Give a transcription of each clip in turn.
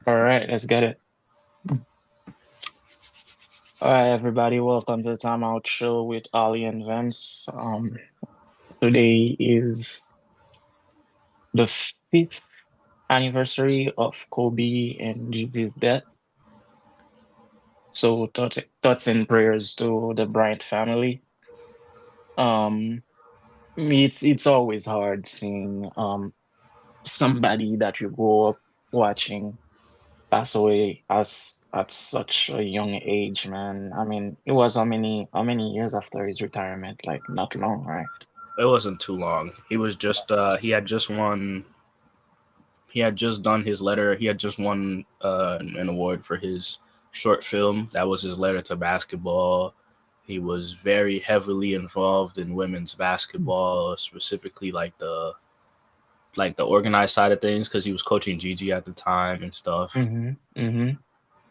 All right, let's get it. All right, everybody, welcome to the TimeOut show with Ali and Vens. Today is the fifth anniversary of Kobe and Gigi's death. So thoughts and prayers to the Bryant family. Um, it's always hard seeing somebody that you grow up watching pass away as at such a young age, man. I mean, it was how many years after his retirement? Like not long, right? It wasn't too long. He was just he had just won. He had just done his letter. He had just won an award for his short film. That was his letter to basketball. He was very heavily involved in women's basketball, specifically like the organized side of things because he was coaching Gigi at the time and stuff. Mm-hmm. Mm-hmm.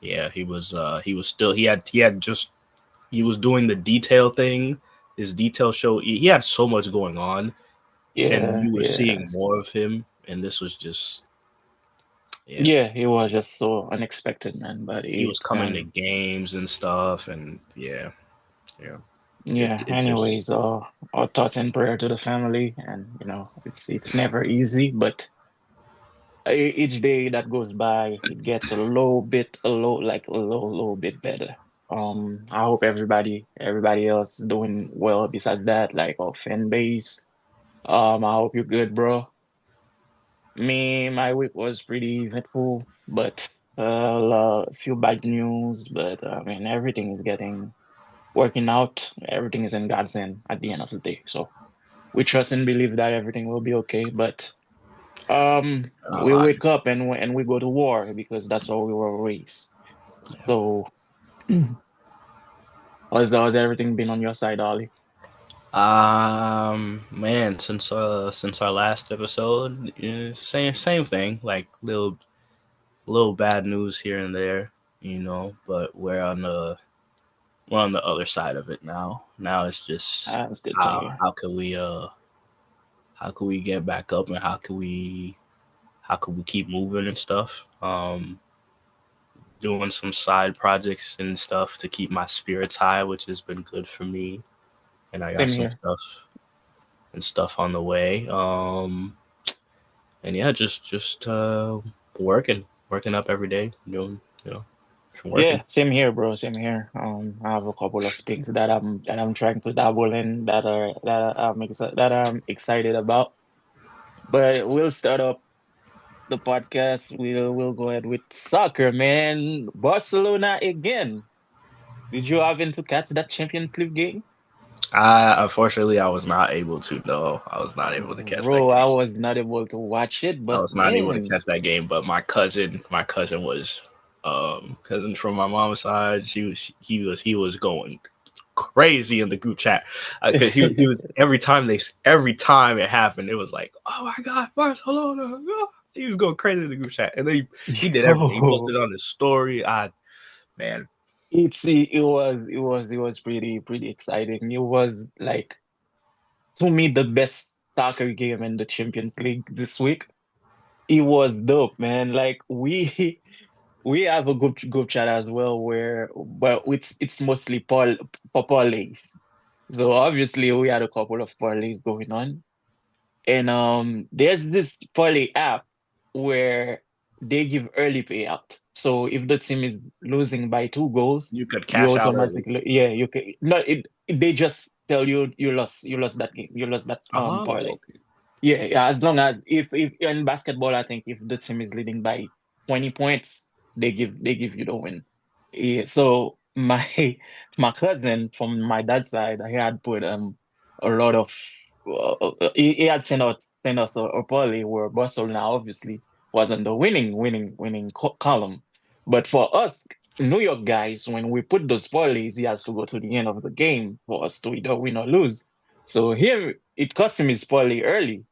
Yeah, he was still he had just he was doing the detail thing. His detail show. He had so much going on, and Yeah, you were yeah. seeing more of him, and this was just yeah. Yeah, it was just so unexpected, man, but He was it's coming to games and stuff, and yeah, yeah. It yeah, it just anyways, our thoughts and prayer to the family, and it's never easy, but each day that goes by, it gets a little bit better. I hope everybody else doing well besides that, like our fan base. I hope you're good, bro. My week was pretty eventful, but a few bad news, but I mean, everything is getting working out. Everything is in God's hand at the end of the day. So we trust and believe that everything will be okay, but a we lot. wake up and we go to war because that's how we were raised. So how's everything been on your side, Ollie? Man, since our last episode, same thing. Like little bad news here and there, But we're on the other side of it now. Now it's just That's good to how hear. how can we how can we get back up, and how can we keep moving and stuff. Doing some side projects and stuff to keep my spirits high, which has been good for me. And I got Same some here. stuff on the way. And yeah, just working up every day, doing working. Yeah, same here, bro. Same here. I have a couple of things that I'm trying to dabble in that I'm excited about. But we'll start up the podcast. We'll go ahead with soccer, man. Barcelona again. Did you happen to catch that Champions League game? I Unfortunately I was not able to. No, I was not able to catch that Bro, I game. was not able to watch it, I but was not able to man, catch that game, but my cousin was cousin from my mom's side. He was going crazy in the group chat because he was every time it happened, it was like, oh my god, Barcelona! Ah! He was going crazy in the group chat, and then he did everything. He posted yo, on his story. Man, it was pretty exciting. It was like to me the best soccer game in the Champions League this week. It was dope, man. Like we have a group chat as well where but it's mostly for parlays. So obviously we had a couple of parlays going on. And there's this parlay app where they give early payout. So if the team is losing by 2 goals, you could you cash out early. automatically yeah, you can no they just tell you you lost that game. You lost that Oh, parlay. okay. Yeah, as long as if in basketball, I think if the team is leading by 20 points, they give you the win. Yeah, so my my cousin from my dad's side, he had put a lot of he had sent us a parlay where Barcelona obviously was on the winning column, but for us New York guys, when we put those parlays, he has to go to the end of the game for us to either win or lose. So him, it cost him his parlay early.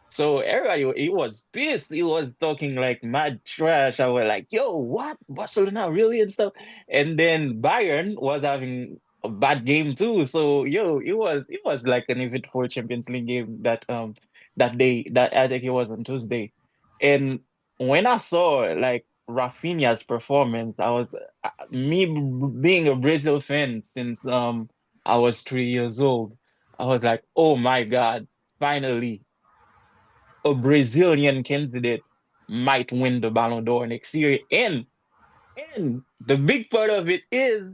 So everybody, he was pissed. He was talking like mad trash. I was like, "Yo, what? Barcelona really and stuff." And then Bayern was having a bad game too. So yo, it was like an eventful Champions League game that day. That I think it was on Tuesday. And when I saw like Rafinha's performance, me being a Brazil fan since I was 3 years old. I was like, oh my God, finally a Brazilian candidate might win the Ballon d'Or next year. And the big part of it is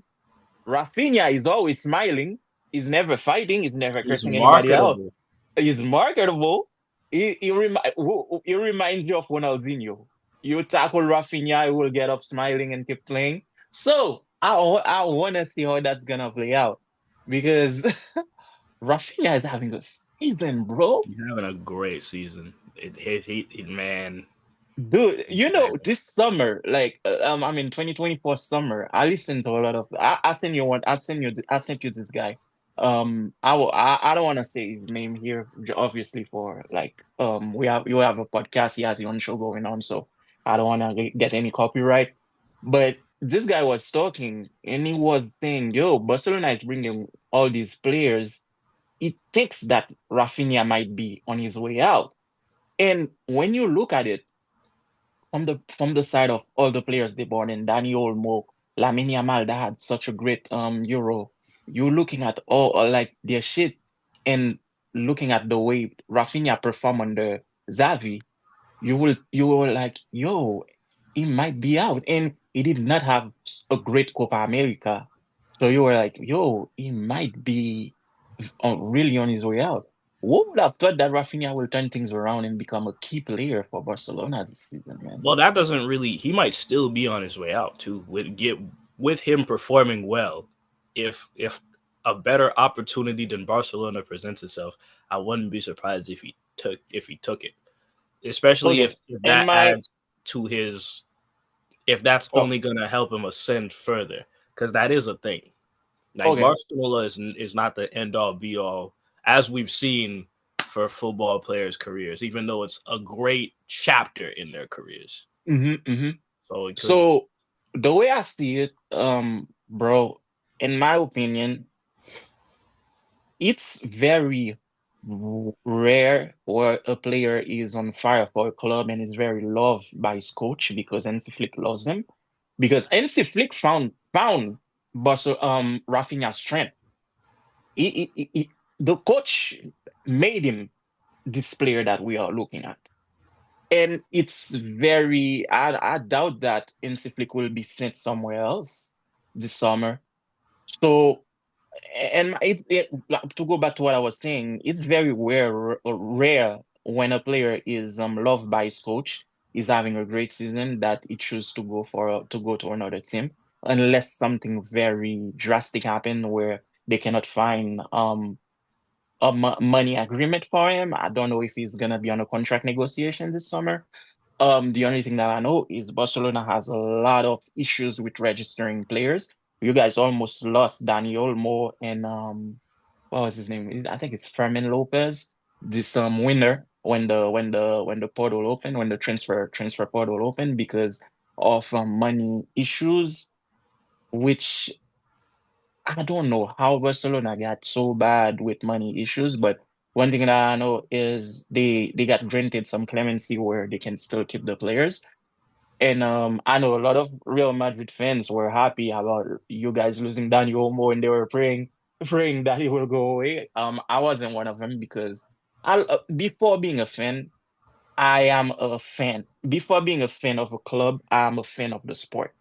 Rafinha is always smiling. He's never fighting. He's never He's cursing anybody out. marketable. He's marketable. He reminds you of Ronaldinho. You tackle Rafinha, he will get up smiling and keep playing. So I want to see how that's gonna play out because Rafinha is having a season, bro. He's having a great season. Man, Dude, man. this summer, like, I mean, 2024 summer, I listened to a lot of. I sent you one. I sent you this guy. I don't want to say his name here, obviously, for like, you have a podcast. He has his own show going on, so I don't want to get any copyright. But this guy was talking, and he was saying, "Yo, Barcelona is bringing all these players. It thinks that Rafinha might be on his way out." And when you look at it from the side of all the players they brought in, Dani Olmo, Lamine Yamal, that had such a great Euro. You're looking at all like their shit and looking at the way Rafinha performed under Xavi, you will like, yo, he might be out. And he did not have a great Copa America. So you were like, yo, he might be really on his way out. Who would have thought that Rafinha will turn things around and become a key player for Barcelona this season, man? Well, that doesn't really. He might still be on his way out too. With him performing well, if a better opportunity than Barcelona presents itself, I wouldn't be surprised if he took it. Especially Okay. if And that my adds to his if that's oh, only gonna help him ascend further, because that is a thing. Like okay. Barcelona is not the end all be all, as we've seen for football players' careers, even though it's a great chapter in their careers. Hmm. So it could. So the way I see it, bro, in my opinion, it's very rare where a player is on fire for a club and is very loved by his coach because NC Flick loves him. Because NC Flick found Rafinha's strength. The coach made him this player that we are looking at. And it's very, I doubt that Insiflick will be sent somewhere else this summer. So, and like, to go back to what I was saying, it's very rare when a player is loved by his coach, is having a great season that he chooses to go to another team, unless something very drastic happen where they cannot find a money agreement for him. I don't know if he's gonna be on a contract negotiation this summer. The only thing that I know is Barcelona has a lot of issues with registering players. You guys almost lost Dani Olmo and what was his name? I think it's Fermin Lopez. This winner when the portal opened, when the transfer portal opened because of money issues, which I don't know how Barcelona got so bad with money issues, but one thing that I know is they got granted some clemency where they can still keep the players. And I know a lot of Real Madrid fans were happy about you guys losing Dani Olmo, and they were praying that he will go away. I wasn't one of them because before being a fan, I am a fan. Before being a fan of a club, I am a fan of the sport.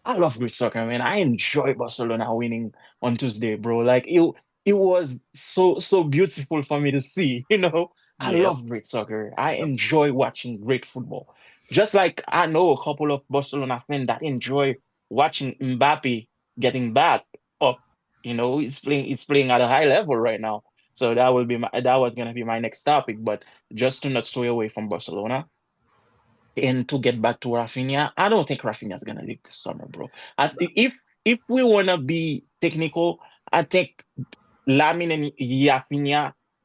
I love great soccer, man. I enjoy Barcelona winning on Tuesday, bro. Like it was so beautiful for me to see. I Yep. love great soccer. I enjoy watching great football. Just like I know a couple of Barcelona fans that enjoy watching Mbappe getting back up. He's playing at a high level right now. So that was gonna be my next topic. But just to not stray away from Barcelona. And to get back to Rafinha, I don't think Rafinha is gonna leave this summer, bro. If we wanna be technical, I think Lamine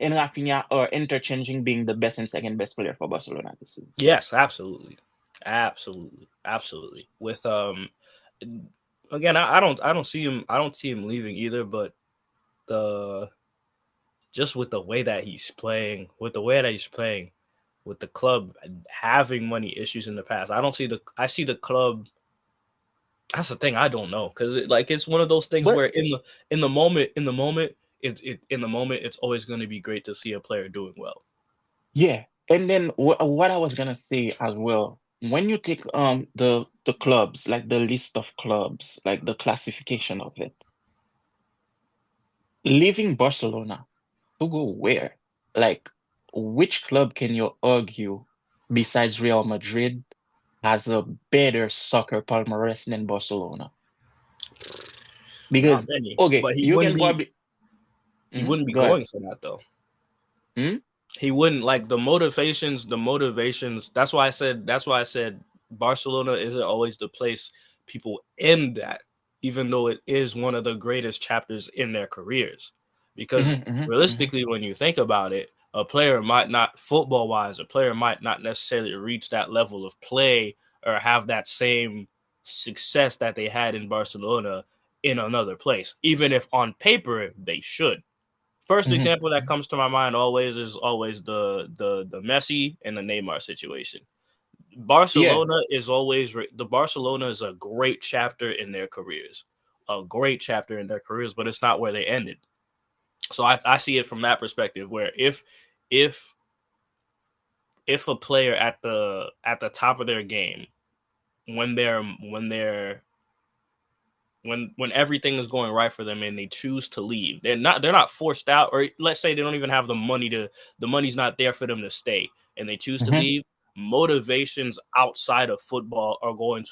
and Rafinha are interchanging being the best and second best player for Barcelona this season. Yes, absolutely, absolutely, absolutely. With again, I don't see him leaving either. But the just with the way that he's playing, with the way that he's playing, with the club having money issues in the past. I see the club. That's the thing I don't know because it's one of those things But where in the moment it's always going to be great to see a player doing well. yeah, and then what I was gonna say as well, when you take the clubs, like the list of clubs, like the classification of it, leaving Barcelona to go where? Like, which club can you argue besides Real Madrid has a better soccer palmarès than Barcelona? Not Because many, okay, but he you wouldn't can be probably he wouldn't be go ahead. going for that though. Hmm. He wouldn't like the motivations. That's why I said Barcelona isn't always the place people end at, even though it is one of the greatest chapters in their careers. Because Hmm. Hmm. Hmm. realistically, when you think about it, football wise, a player might not necessarily reach that level of play or have that same success that they had in Barcelona in another place, even if on paper they should. First Hmm. example that comes to my mind always is always the Messi and the Neymar situation. Yeah. Barcelona is a great chapter in their careers, a great chapter in their careers, but it's not where they ended. So I see it from that perspective, where if if a player at the top of their game, when everything is going right for them and they choose to leave, they're not forced out, or let's say they don't even have the money's not there for them to stay and they choose to Hmm. leave. Motivations outside of football are going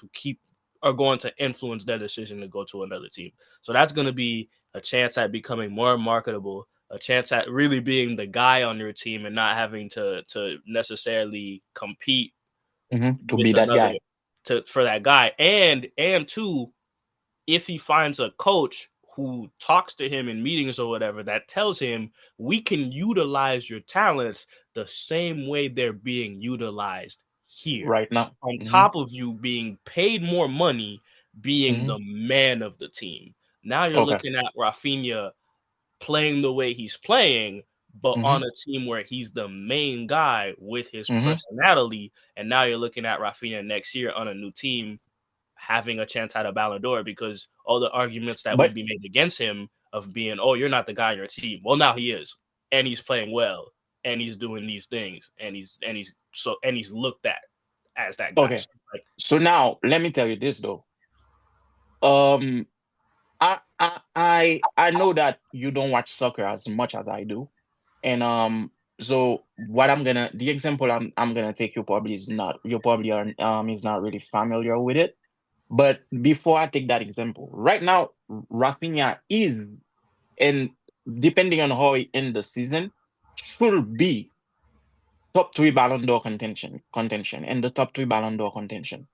to influence their decision to go to another team. So that's going to be a chance at becoming more marketable, a chance at really being the guy on your team and not having to necessarily compete To with be that another guy. for that guy. And two, if he finds a coach who talks to him in meetings or whatever that tells him we can utilize your talents the same way they're being utilized here, Right now. on Hmm. top of you being paid more money, being Hmm. the man of the team. Now you're Okay. looking at Rafinha playing the way he's playing, but Hmm. on a team where he's the main guy with his Hmm. personality. And now you're looking at Rafinha next year on a new team having a chance at a Ballon d'Or, because all the arguments that would But be made against him of being, oh, you're not the guy on your team. Well, now he is, and he's playing well, and he's doing these things, and he's looked at as that guy. okay. So, like, So now let me tell you this though. Um, I know that you don't watch soccer as much as I do. And so what the example I'm gonna take, you probably are is not really familiar with it. But before I take that example, right now Rafinha is, and depending on how he end the season, should be top three Ballon d'Or contention and the top three Ballon d'Or contention.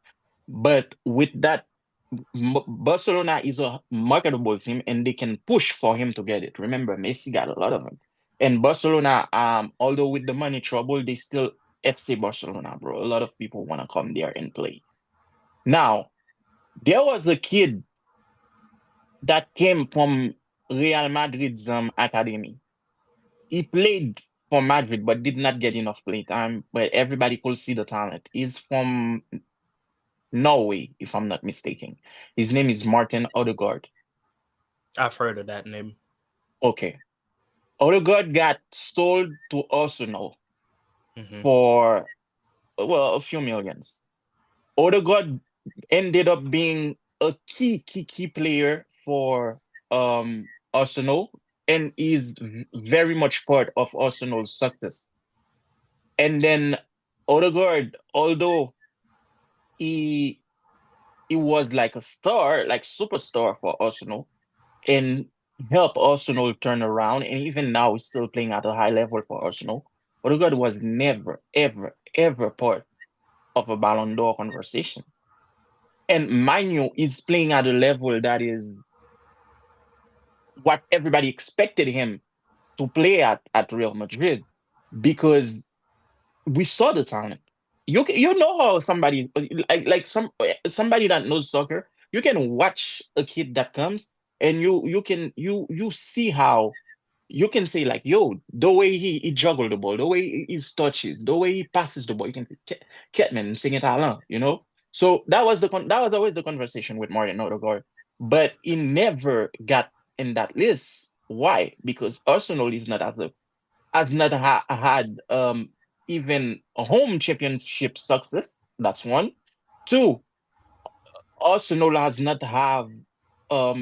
But with that, Barcelona is a marketable team and they can push for him to get it. Remember, Messi got a lot of them. And Barcelona, although with the money trouble, they still FC Barcelona, bro. A lot of people want to come there and play. Now, there was a kid that came from Real Madrid's academy. He played for Madrid but did not get enough play time, but everybody could see the talent. He's from Norway, if I'm not mistaken. His name is Martin Odegaard. I've heard of that name. Okay. Odegaard got sold to Arsenal Hmm. for, well, a few millions. Odegaard ended up being a key player for Arsenal and is very much part of Arsenal's success. And then Odegaard, although he he was like a star, like superstar for Arsenal, and help Arsenal turn around. And even now, he's still playing at a high level for Arsenal. Odegaard was never, ever, ever part of a Ballon d'Or conversation. And Manu is playing at a level that is what everybody expected him to play at Real Madrid because we saw the talent. You know how somebody somebody that knows soccer, you can watch a kid that comes and you see how you can say like, yo, the way he juggled the ball, the way he touches, the way he passes the ball, you can say, Ketman, sing it along, you know? So that was always the conversation with Martin Odegaard. But he never got in that list. Why? Because Arsenal is not as a has not had even a home championship success. That's one. Two, Arsenal has not have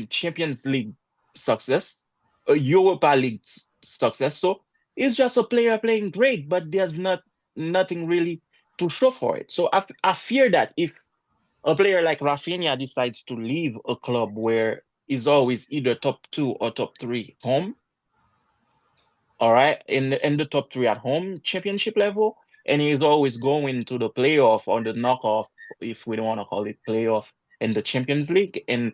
Champions League success, a Europa League success. So it's just a player playing great, but there's nothing really to show for it. So I fear that if a player like Rafinha decides to leave a club where he's always either top two or top three home, all right, in the top three at home championship level, and he's always going to the playoff or the knockoff, if we don't want to call it playoff, in the Champions League. And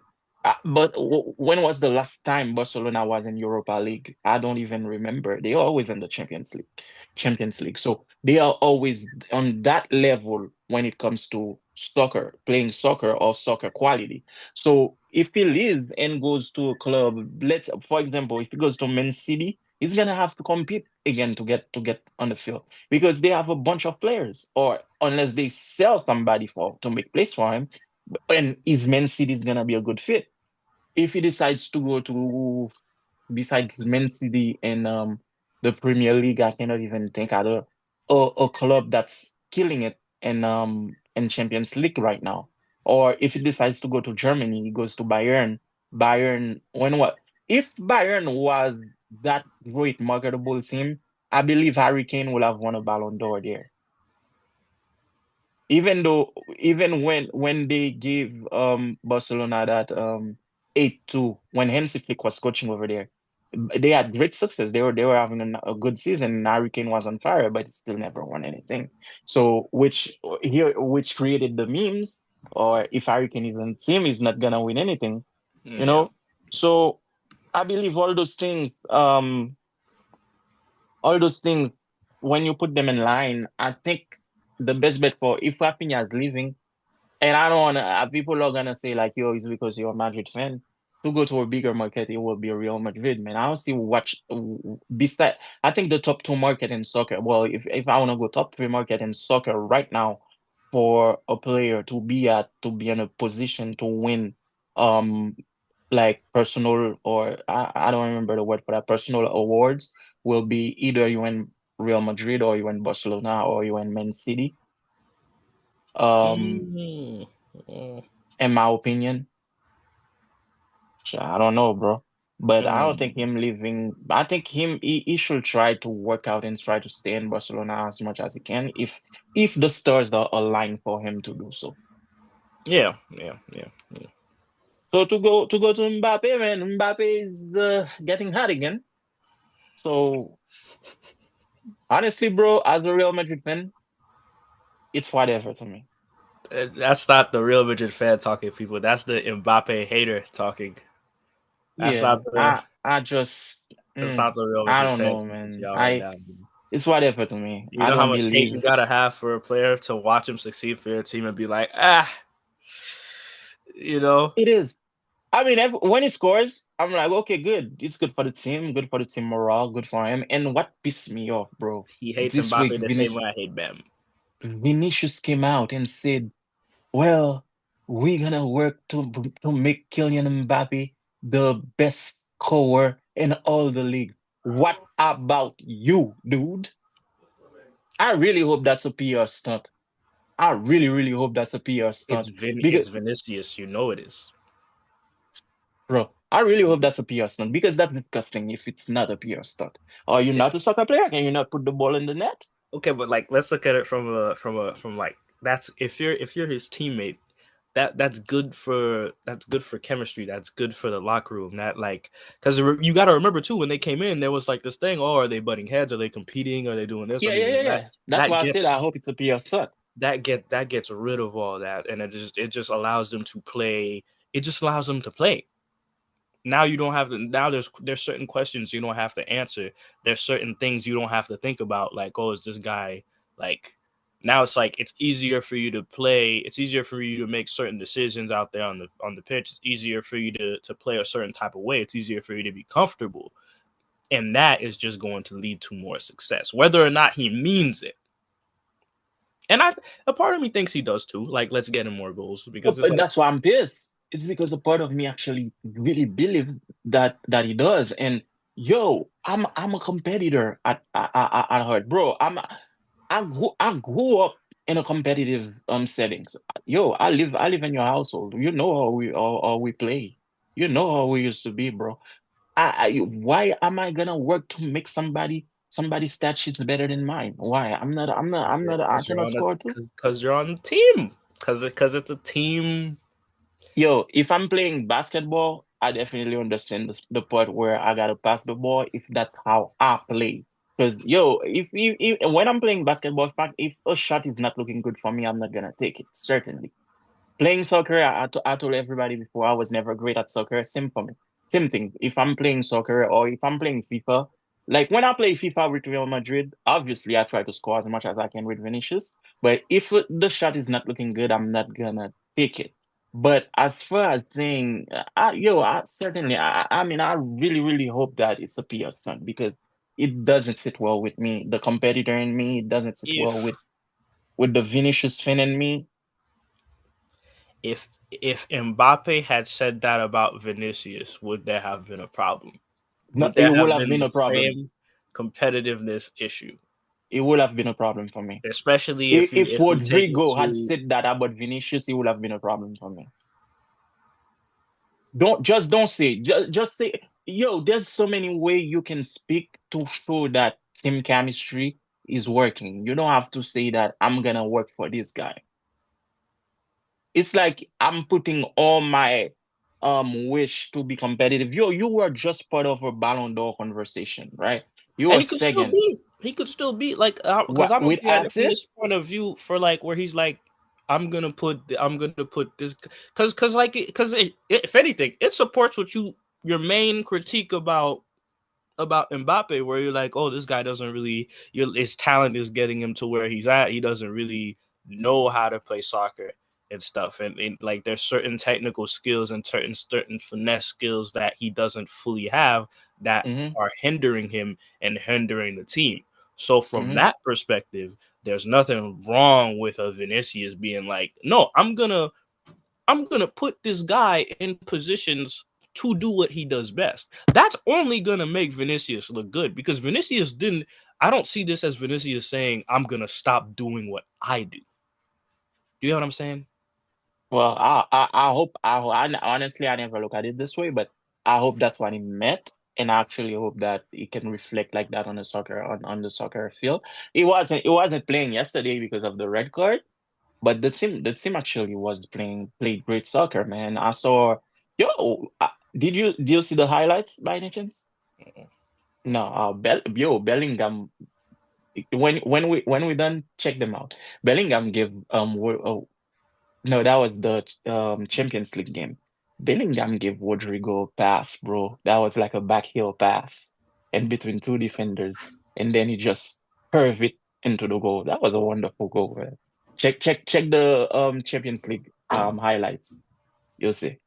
but when was the last time Barcelona was in Europa League? I don't even remember. They're always in the Champions League. Champions League. So they are always on that level when it comes to soccer, playing soccer or soccer quality. So if he leaves and goes to a club, let's, for example, if he goes to Man City, he's gonna have to compete again to get on the field because they have a bunch of players, or unless they sell somebody for to make place for him, and his Man City is gonna be a good fit. If he decides to go to besides Man City and the Premier League, I cannot even think of a club that's killing it in Champions League right now. Or if he decides to go to Germany, he goes to Bayern. Bayern, when what? If Bayern was that great marketable team, I believe Harry Kane will have won a Ballon d'Or there. Even though, even when they gave Barcelona that 8-2 when Hansi Flick was coaching over there, they had great success. They were having a good season. And Harry Kane was on fire, but he still never won anything. So which created the memes, or if Harry Kane is on team, he's not gonna win anything, you Yeah. know. So I believe all those things, when you put them in line, I think the best bet for if Rafinha is leaving, and I don't want to, people are gonna say like, yo, it's because you're a Madrid fan. To go to a bigger market, it will be a Real Madrid, man. I don't see what, beside, I think the top two market in soccer. Well, if I want to go top three market in soccer right now for a player to be in a position to win, um, like personal, or I don't remember the word for that, personal awards, will be either you in Real Madrid or you in Barcelona or you in Man City. Um, Mm. Mm. in my opinion. So I don't know, bro. But I don't think Mm. him leaving. I think he should try to work out and try to stay in Barcelona as much as he can if the stars are aligned for him to do so. Yeah, yeah, yeah. So to go to Mbappe, man, Mbappe is getting hot again. So honestly, bro, as a Real Madrid fan, it's whatever to me. That's not the Real Madrid fan talking, people. That's the Mbappe hater talking. That's Yeah, not the I just that's not the Real I Madrid don't fan know, talking to man. y'all right I now. It's whatever to me. You I know how don't much hate you believe. gotta have for a player to watch him succeed for your team and be like, ah, you know, It is. I mean, when he scores, I'm like, okay, good. It's good for the team morale, good for him. And what pissed me off, bro, he hates this week, Mbappe the same way I hate Bam. Vinicius came out and said, well, we're gonna work to make Kylian Mbappe the best scorer in all the league. What about you, dude? I really hope that's a PR stunt. I really, really hope that's a PR stunt because, It's Vinicius, you know it is. bro, I really hope that's a PR stunt because that's disgusting if it's not a PR stunt. Are you not a soccer player? Can you not put the ball in the net? Okay, but like let's look at it from like that's if you're his teammate, that's good for chemistry. That's good for the locker room. That like because you got to remember too when they came in there was like this thing. Oh, are they butting heads? Are they competing? Are they doing this? Are Yeah, they yeah, yeah, doing that? yeah. That's That why I said gets I hope it's a PR stunt. that gets rid of all that, and it just allows them to play. It just allows them to play. Now you don't have to. Now there's certain questions you don't have to answer. There's certain things you don't have to think about. Like, oh, is this guy like? Now it's like it's easier for you to play. It's easier for you to make certain decisions out there on the pitch. It's easier for you to play a certain type of way. It's easier for you to be comfortable. And that is just going to lead to more success, whether or not he means it. And a part of me thinks he does too. Like, let's get him more goals because it's But like, that's why I'm pissed. It's because a part of me actually really believe that he does. And yo, I'm a competitor at heart, bro. I grew up in a competitive settings. Yo, I live in your household. You know how we play. You know how we used to be, bro. Why am I gonna work to make somebody's stat sheets better than mine? Why? I because you're cannot on a score too. because you're on the team because it's a team. Yo, if I'm playing basketball, I definitely understand the part where I gotta pass the ball if that's how I play. Because yo, if when I'm playing basketball, if a shot is not looking good for me, I'm not gonna take it. Certainly. Playing soccer, I told everybody before I was never great at soccer. Same for me. Same thing. If I'm playing soccer or if I'm playing FIFA, like when I play FIFA with Real Madrid, obviously I try to score as much as I can with Vinicius. But if the shot is not looking good, I'm not gonna take it. But as far as saying, I certainly, I mean, I really, really hope that it's a PR stunt because it doesn't sit well with me. The competitor in me, it doesn't sit well If with the Vinicius fan in me. if Mbappe had said that about Vinicius, would there have been a problem? No, Would it there would have have been been the a problem. same competitiveness issue? It would have been a problem for me. Especially If if we take it Rodrigo had to said that about Vinicius, it would have been a problem for me. Don't say it. Just say, yo, there's so many ways you can speak to show that team chemistry is working. You don't have to say that I'm gonna work for this guy. It's like I'm putting all my wish to be competitive. Yo, you were just part of a Ballon d'Or conversation, right? You and were second. he could still be like because What I'm with looking at it from assist? this point of view for like where he's like I'm gonna put this because like because if anything it supports what your main critique about Mbappe, where you're like, oh, this guy doesn't really, his talent is getting him to where he's at. He doesn't really know how to play soccer and stuff. And like, there's certain technical skills and certain finesse skills that he doesn't fully have that Hmm. are hindering him and hindering the team. So from Hmm. that perspective, there's nothing wrong with a Vinicius being like, no, I'm gonna put this guy in positions to do what he does best. That's only gonna make Vinicius look good because Vinicius didn't. I don't see this as Vinicius saying, "I'm gonna stop doing what I do." Do you know what I'm saying? Well, I hope honestly I never look at it this way, but I hope that's what he meant, and I actually hope that it can reflect like that on the soccer field. It wasn't playing yesterday because of the red card, but the team actually was played great soccer, man. I saw yo, did you see the highlights by any chance? No, Bellingham. When we done check them out, Bellingham gave no, that was the Champions League game. Bellingham gave Rodrigo a pass, bro. That was like a backheel pass in between two defenders, and then he just curved it into the goal. That was a wonderful goal, man. Check the Champions League highlights. You'll see.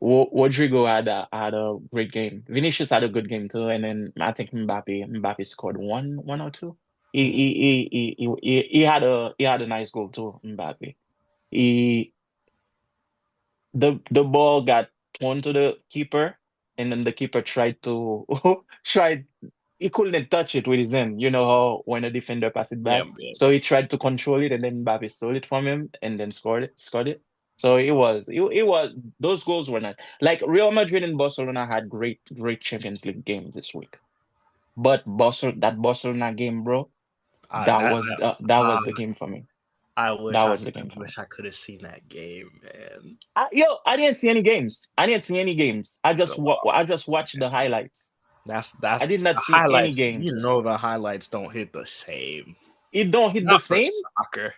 Rodrigo had a great game. Vinicius had a good game too, and then I think Mbappe scored one or two. He had a nice goal too, Mbappe. He the ball got thrown to the keeper, and then the keeper tried to tried he couldn't touch it with his hand. You know how when a defender pass it Yeah, back, yeah. so he tried to control it, and then Mbappe stole it from him, and then scored it. So it was those goals were not like Real Madrid and Barcelona had great Champions League games this week, but Barcelona game, bro, Uh, that that was the uh, game for me. I That wish was the game for me. could have seen that game, man. I didn't see any games. I didn't see any games. I just watched the highlights. I That's did not the see any highlights. You games. know the highlights don't hit the same. It don't hit the Not for same. soccer.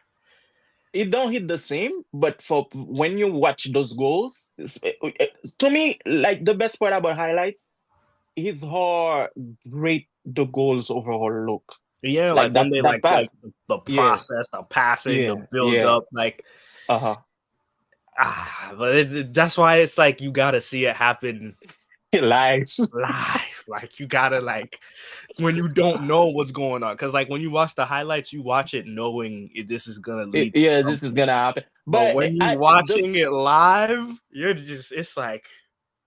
It don't hit the same. But for when you watch those goals, to me, like the best part about highlights is how great the goals overall look. Yeah, Like like when that they that pass. like the Yeah, process, the passing, the yeah, build yeah. up, like Uh-huh. but that's why it's like you got to see it happen Live. live. Like you gotta like when you don't know what's going on, because like when you watch the highlights, you watch it knowing this is gonna lead to Yeah, this is something. gonna happen. But But when you I the watching it live, you're just it's like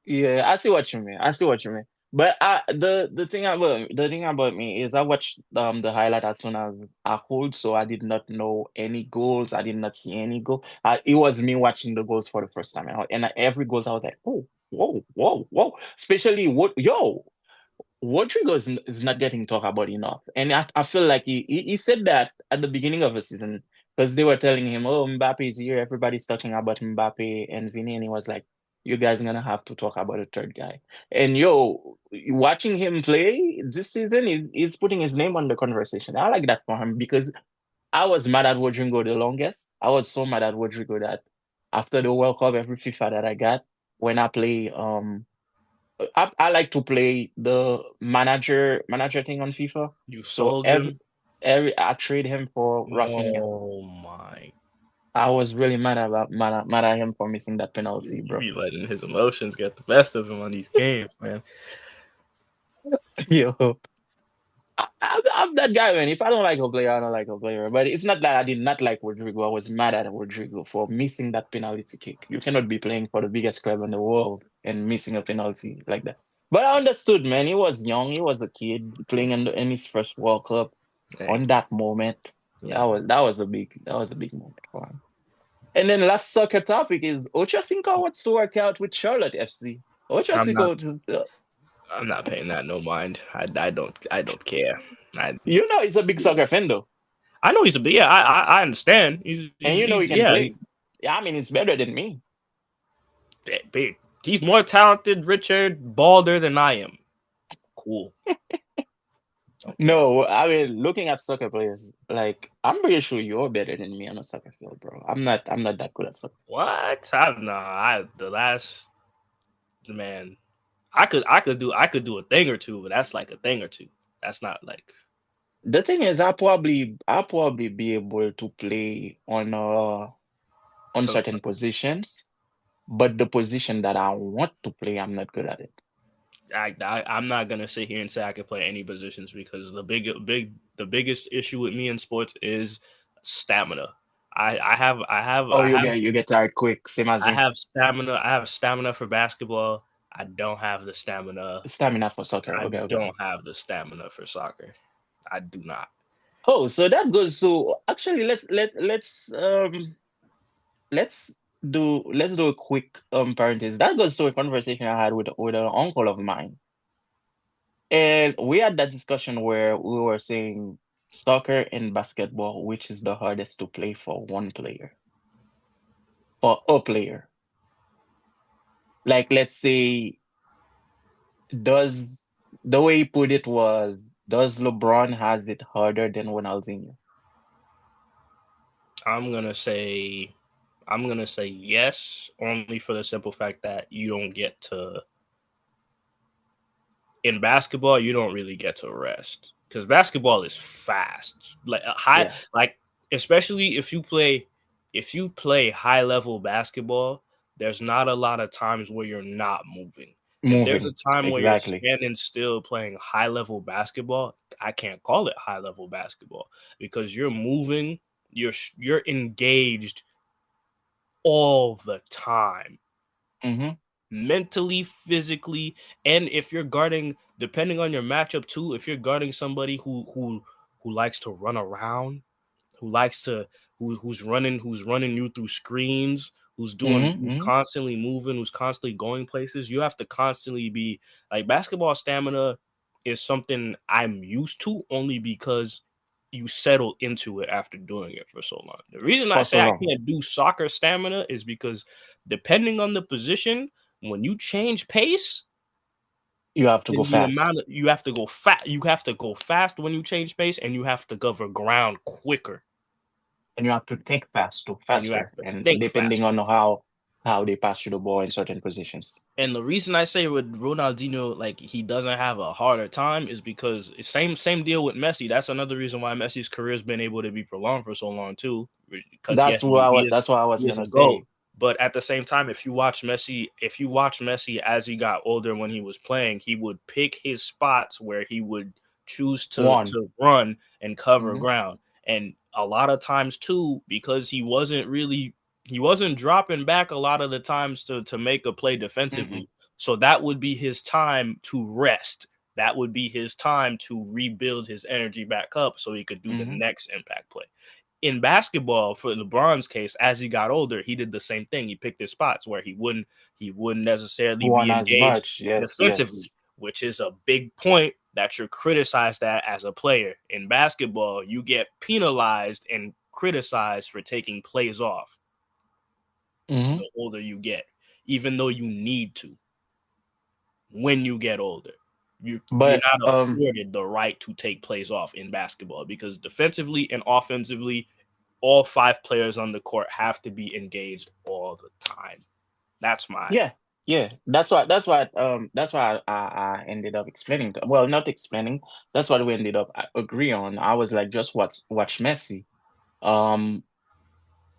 Yeah, I see what you mean. I see what you mean. But the thing about me is I watched the highlight as soon as I could, so I did not know any goals. I did not see any goal. It was me watching the goals for the first time, and every goals I was like, oh, whoa, whoa, whoa. Especially Rodrigo is not getting talked about enough. And I feel like he said that at the beginning of the season because they were telling him, oh, Mbappe is here. Everybody's talking about Mbappe and Vini. And he was like, you guys are going to have to talk about a third guy. And watching him play this season is putting his name on the conversation. I like that for him because I was mad at Rodrigo the longest. I was so mad at Rodrigo that after the World Cup, every FIFA that I got, when I play I like to play the manager thing on FIFA. you So sold him. every I trade him for Rafinha. Oh my! I was really mad at him for missing that penalty, You bro. be letting his emotions get the best of him on these games, man. Yo, I'm that guy, man. If I don't like a player, I don't like a player. But it's not that I did not like Rodrigo. I was mad at Rodrigo for missing that penalty kick. You cannot be playing for the biggest club in the world and missing a penalty like that. But I understood, man. He was young. He was a kid playing in his first World Cup. Hey, On that moment, yeah, that was a big moment for him. And then last soccer topic is Ochocinco wants to work out with Charlotte FC. I'm not. Ochocinco, I'm not paying that no mind. I don't care. I he's a big soccer fan though, I know he's a yeah. I understand. and He's he can yeah. play. Yeah, I mean, it's better than me. Big. He's more talented, richer, balder than I am. Cool. Okay. No, I mean, looking at soccer players, like I'm pretty sure you're better than me on a soccer field, bro. I'm not that good at soccer. What? Nah. The last man. I could do a thing or two, but that's like a thing or two. That's not like The thing is, I'll probably be able to play on so. certain positions. But the position that I want to play, I'm not good at it. I'm not gonna sit here and say I can play any positions because the biggest issue with me in sports is stamina. Oh, you get tired quick, same as I me. have stamina. I have stamina for basketball. I don't have the stamina. Stamina for soccer. I Okay. don't have the stamina for soccer. I do not. Oh, so that goes to actually let's let's do a quick parenthesis. That goes to a conversation I had with an uncle of mine. And we had that discussion where we were saying soccer and basketball, which is the hardest to play for one player, for a player. Like let's say does the way he put it was, does LeBron has it harder than Ronaldinho? I'm gonna say I'm gonna say yes, only for the simple fact that you don't get to in basketball. You don't really get to rest because basketball is fast, like high, Yeah. like especially if you play high level basketball. There's not a lot of times where you're not moving. If there's a Moving. time where you're Exactly. standing still playing high level basketball, I can't call it high level basketball because you're moving, you're engaged all the time, Mm-hmm. mentally, physically, and if you're guarding, depending on your matchup too, if you're guarding somebody who likes to run around, who likes to who's running you through screens, Mm-hmm. who's Mm-hmm. constantly moving, who's constantly going places, you have to constantly be like basketball stamina is something I'm used to only because you settle into it after doing it for so long. The reason I For say so I long. can't do soccer stamina is because depending on the position, when you change pace, You have to go then the fast. amount of you have to go fast. You have to go fast when you change pace, and you have to cover ground quicker, And you have to think and you have faster, to and think depending faster. on how they pass you the ball in certain positions. And the reason I say with Ronaldinho, like he doesn't have a harder time, is because it's same deal with Messi. That's another reason why Messi's career has been able to be prolonged for so long too, because yes, That's what I was he is a gonna goat. say. But at the same time, if you watch Messi as he got older when he was playing, he would pick his spots where he would choose to One. to run and cover Mm-hmm. ground. And a lot of times too, because he wasn't dropping back a lot of the times to make a play Mm-hmm. defensively. So that would be his time to rest. That would be his time to rebuild his energy back up so he could do the Mm-hmm. next impact play. In basketball, for LeBron's case, as he got older, he did the same thing. He picked his spots where he wouldn't necessarily be One as engaged much. Yes, yes. defensively, which is a big point that you're criticized at as a player. In basketball, you get penalized and criticized for taking plays off Mm-hmm. the older you get, even though you need to when you get older. You're But not afforded the right to take plays off in basketball because defensively and offensively, all five players on the court have to be engaged all the time. That's my yeah, yeah. That's why I ended up explaining well, not explaining. That's what we ended up agree on. I was like, just watch Messi. Um,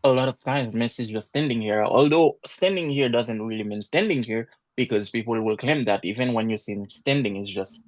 a lot of times Messi is just standing here. Although standing here doesn't really mean standing here because people will claim that even when you see him standing, it's just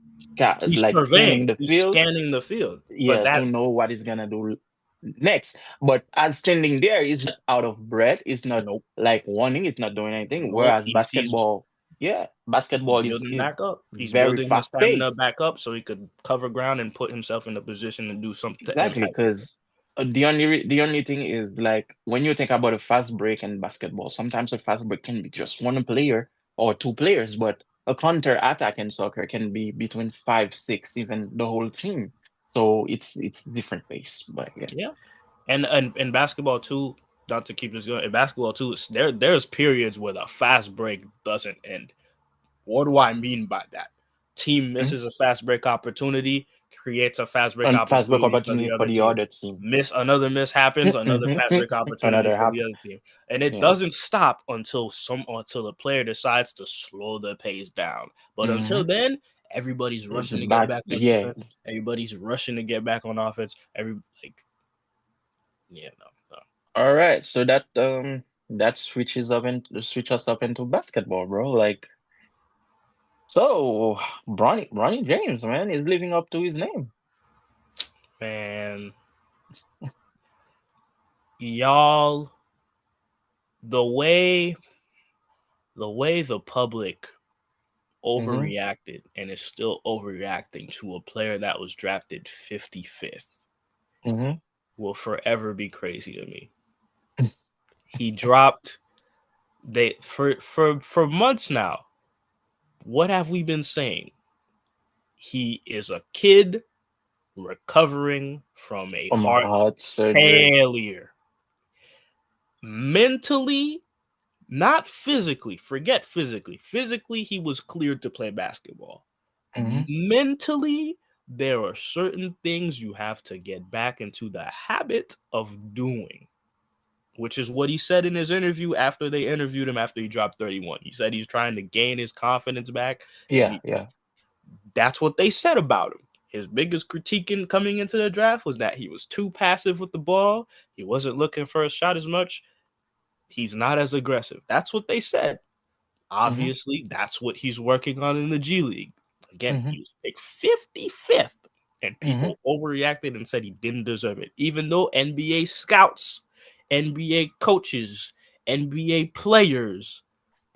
it's he's like scanning surveying, the he's field, scanning the field, but yeah, to that know what he's gonna do next. But as standing there, is not out of breath. It's not nope, like warning. It's not doing anything. nope. Whereas He's basketball, yeah, he's basketball building is back up. He's very building his fast stamina paced. back up so he could cover ground and put himself in a position to do something to Exactly, impact. because the only thing is like when you think about a fast break in basketball, sometimes a fast break can be just one player or two players, but a counter attack in soccer can be between five, six, even the whole team. So it's different pace, but yeah. Yeah, and in basketball too. Not to keep this going, in basketball too, there's periods where the fast break doesn't end. What do I mean by that? Team Mhm. misses a fast break opportunity, creates a fast break And fast break opportunity for the opportunity for other the team. other team. Miss happens, another fast break opportunity Another for the happen. other team. And it Yeah. doesn't stop until the player decides to slow the pace down. But until Hmm. then, everybody's It's rushing to get back. back on Yeah. defense. Everybody's rushing to get back on offense. Like, yeah, no, no. All right. So that switch us up into basketball, bro. Like, so Bronny James, man, is living up to his name. Man, y'all, the way the public Hmm. overreacted and is still overreacting to a player that was drafted 55th Hmm. will forever be crazy to me. He dropped they for months now. What have we been saying? He is a kid recovering from a From a heart heart surgery. failure. Mentally, not physically. Forget physically. Physically, he was cleared to play basketball. Hmm. Mentally, there are certain things you have to get back into the habit of doing, which is what he said in his interview after they interviewed him after he dropped 31. He said he's trying to gain his confidence back, and Yeah, yeah. that's what they said about him. His biggest critique in coming into the draft was that he was too passive with the ball. He wasn't looking for a shot as much. He's not as aggressive. That's what they said. Hmm. Obviously, that's what he's working on in the G League. Again, Hmm. he was picked 55th, and Hmm. people overreacted and said he didn't deserve it, even though NBA scouts, NBA coaches, NBA players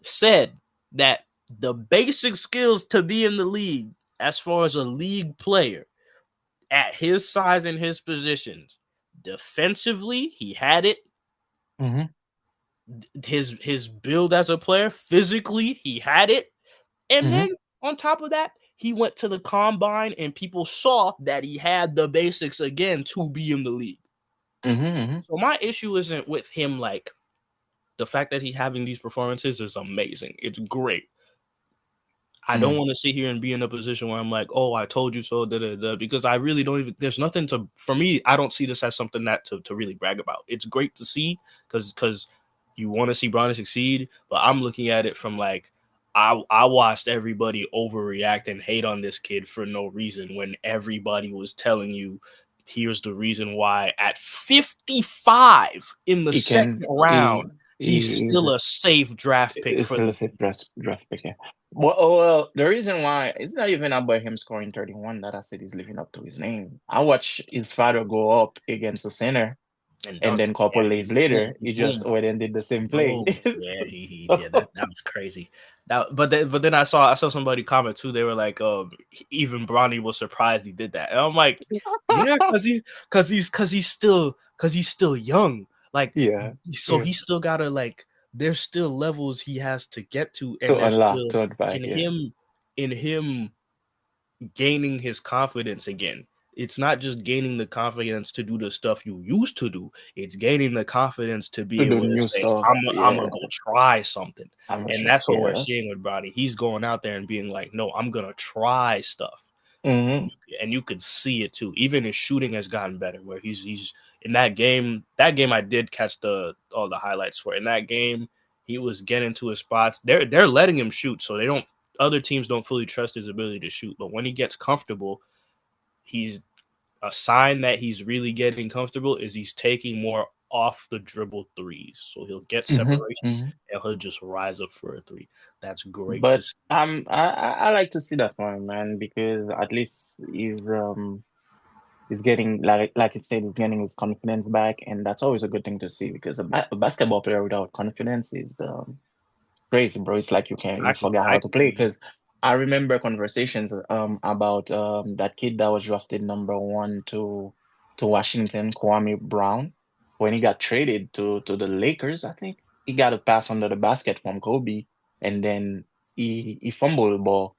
said that the basic skills to be in the league, as far as a league player, at his size and his positions, defensively, he had it. Hmm. His build as a player, physically, he had it. And Hmm. then on top of that, he went to the combine and people saw that he had the basics again to be in the league. Hmm. So my issue isn't with him, like the fact that he's having these performances is amazing. It's great. I don't Hmm. want to sit here and be in a position where I'm like, oh, I told you so, da, da, da, because I really don't even, there's nothing to, for me, I don't see this as something that to really brag about. It's great to see because you want to see Bronny succeed, but I'm looking at it from like, I watched everybody overreact and hate on this kid for no reason when everybody was telling you, here's the reason why at 55 in the He second can he round, He's He's still a safe draft pick it's for still the a safe team. draft pick. Yeah. Well, the reason why it's not even about him scoring 31 that I said he's living up to his name. I watched his father go up against the center, And and dunk. then couple Yeah, days later, he he boom, just went and did the same play. boom. Yeah, he did that. That was crazy. But then I saw somebody comment too. They were like, even Bronny was surprised he did that. And I'm like, yeah, because he's still young. Like, Yeah, so yeah. he still gotta like. There's still levels he has to get to, and To there's unlock, still to unpack. in Yeah. him gaining his confidence again. It's not just gaining the confidence to do the stuff you used to do. It's gaining the confidence to To be do able to new say, stuff. I'm gonna Yeah. go try something. I'm not And sure. that's what we're Yeah. seeing with Brody. He's going out there and being like, no, I'm gonna try stuff. Hmm. And you could see it too. Even his shooting has gotten better. Where he's in that game. That game I did catch all the highlights for. In that game, he was getting to his spots. They're letting him shoot, so they don't. Other teams don't fully trust his ability to shoot. But when he gets comfortable, he's a sign that he's really getting comfortable is he's taking more off the dribble threes. So he'll get Hmm. separation Hmm. and he'll just rise up for a three. That's great to But see. I like to see that for him, man, because at least he's getting like it said, he's getting his confidence back, and that's always a good thing to see because a basketball player without confidence is crazy, bro. It's like you I can forget I how to can play. see Because I remember conversations about that kid that was drafted number 1 to Washington, Kwame Brown, when he got traded to the Lakers. I think he got a pass under the basket from Kobe, and then he fumbled the ball.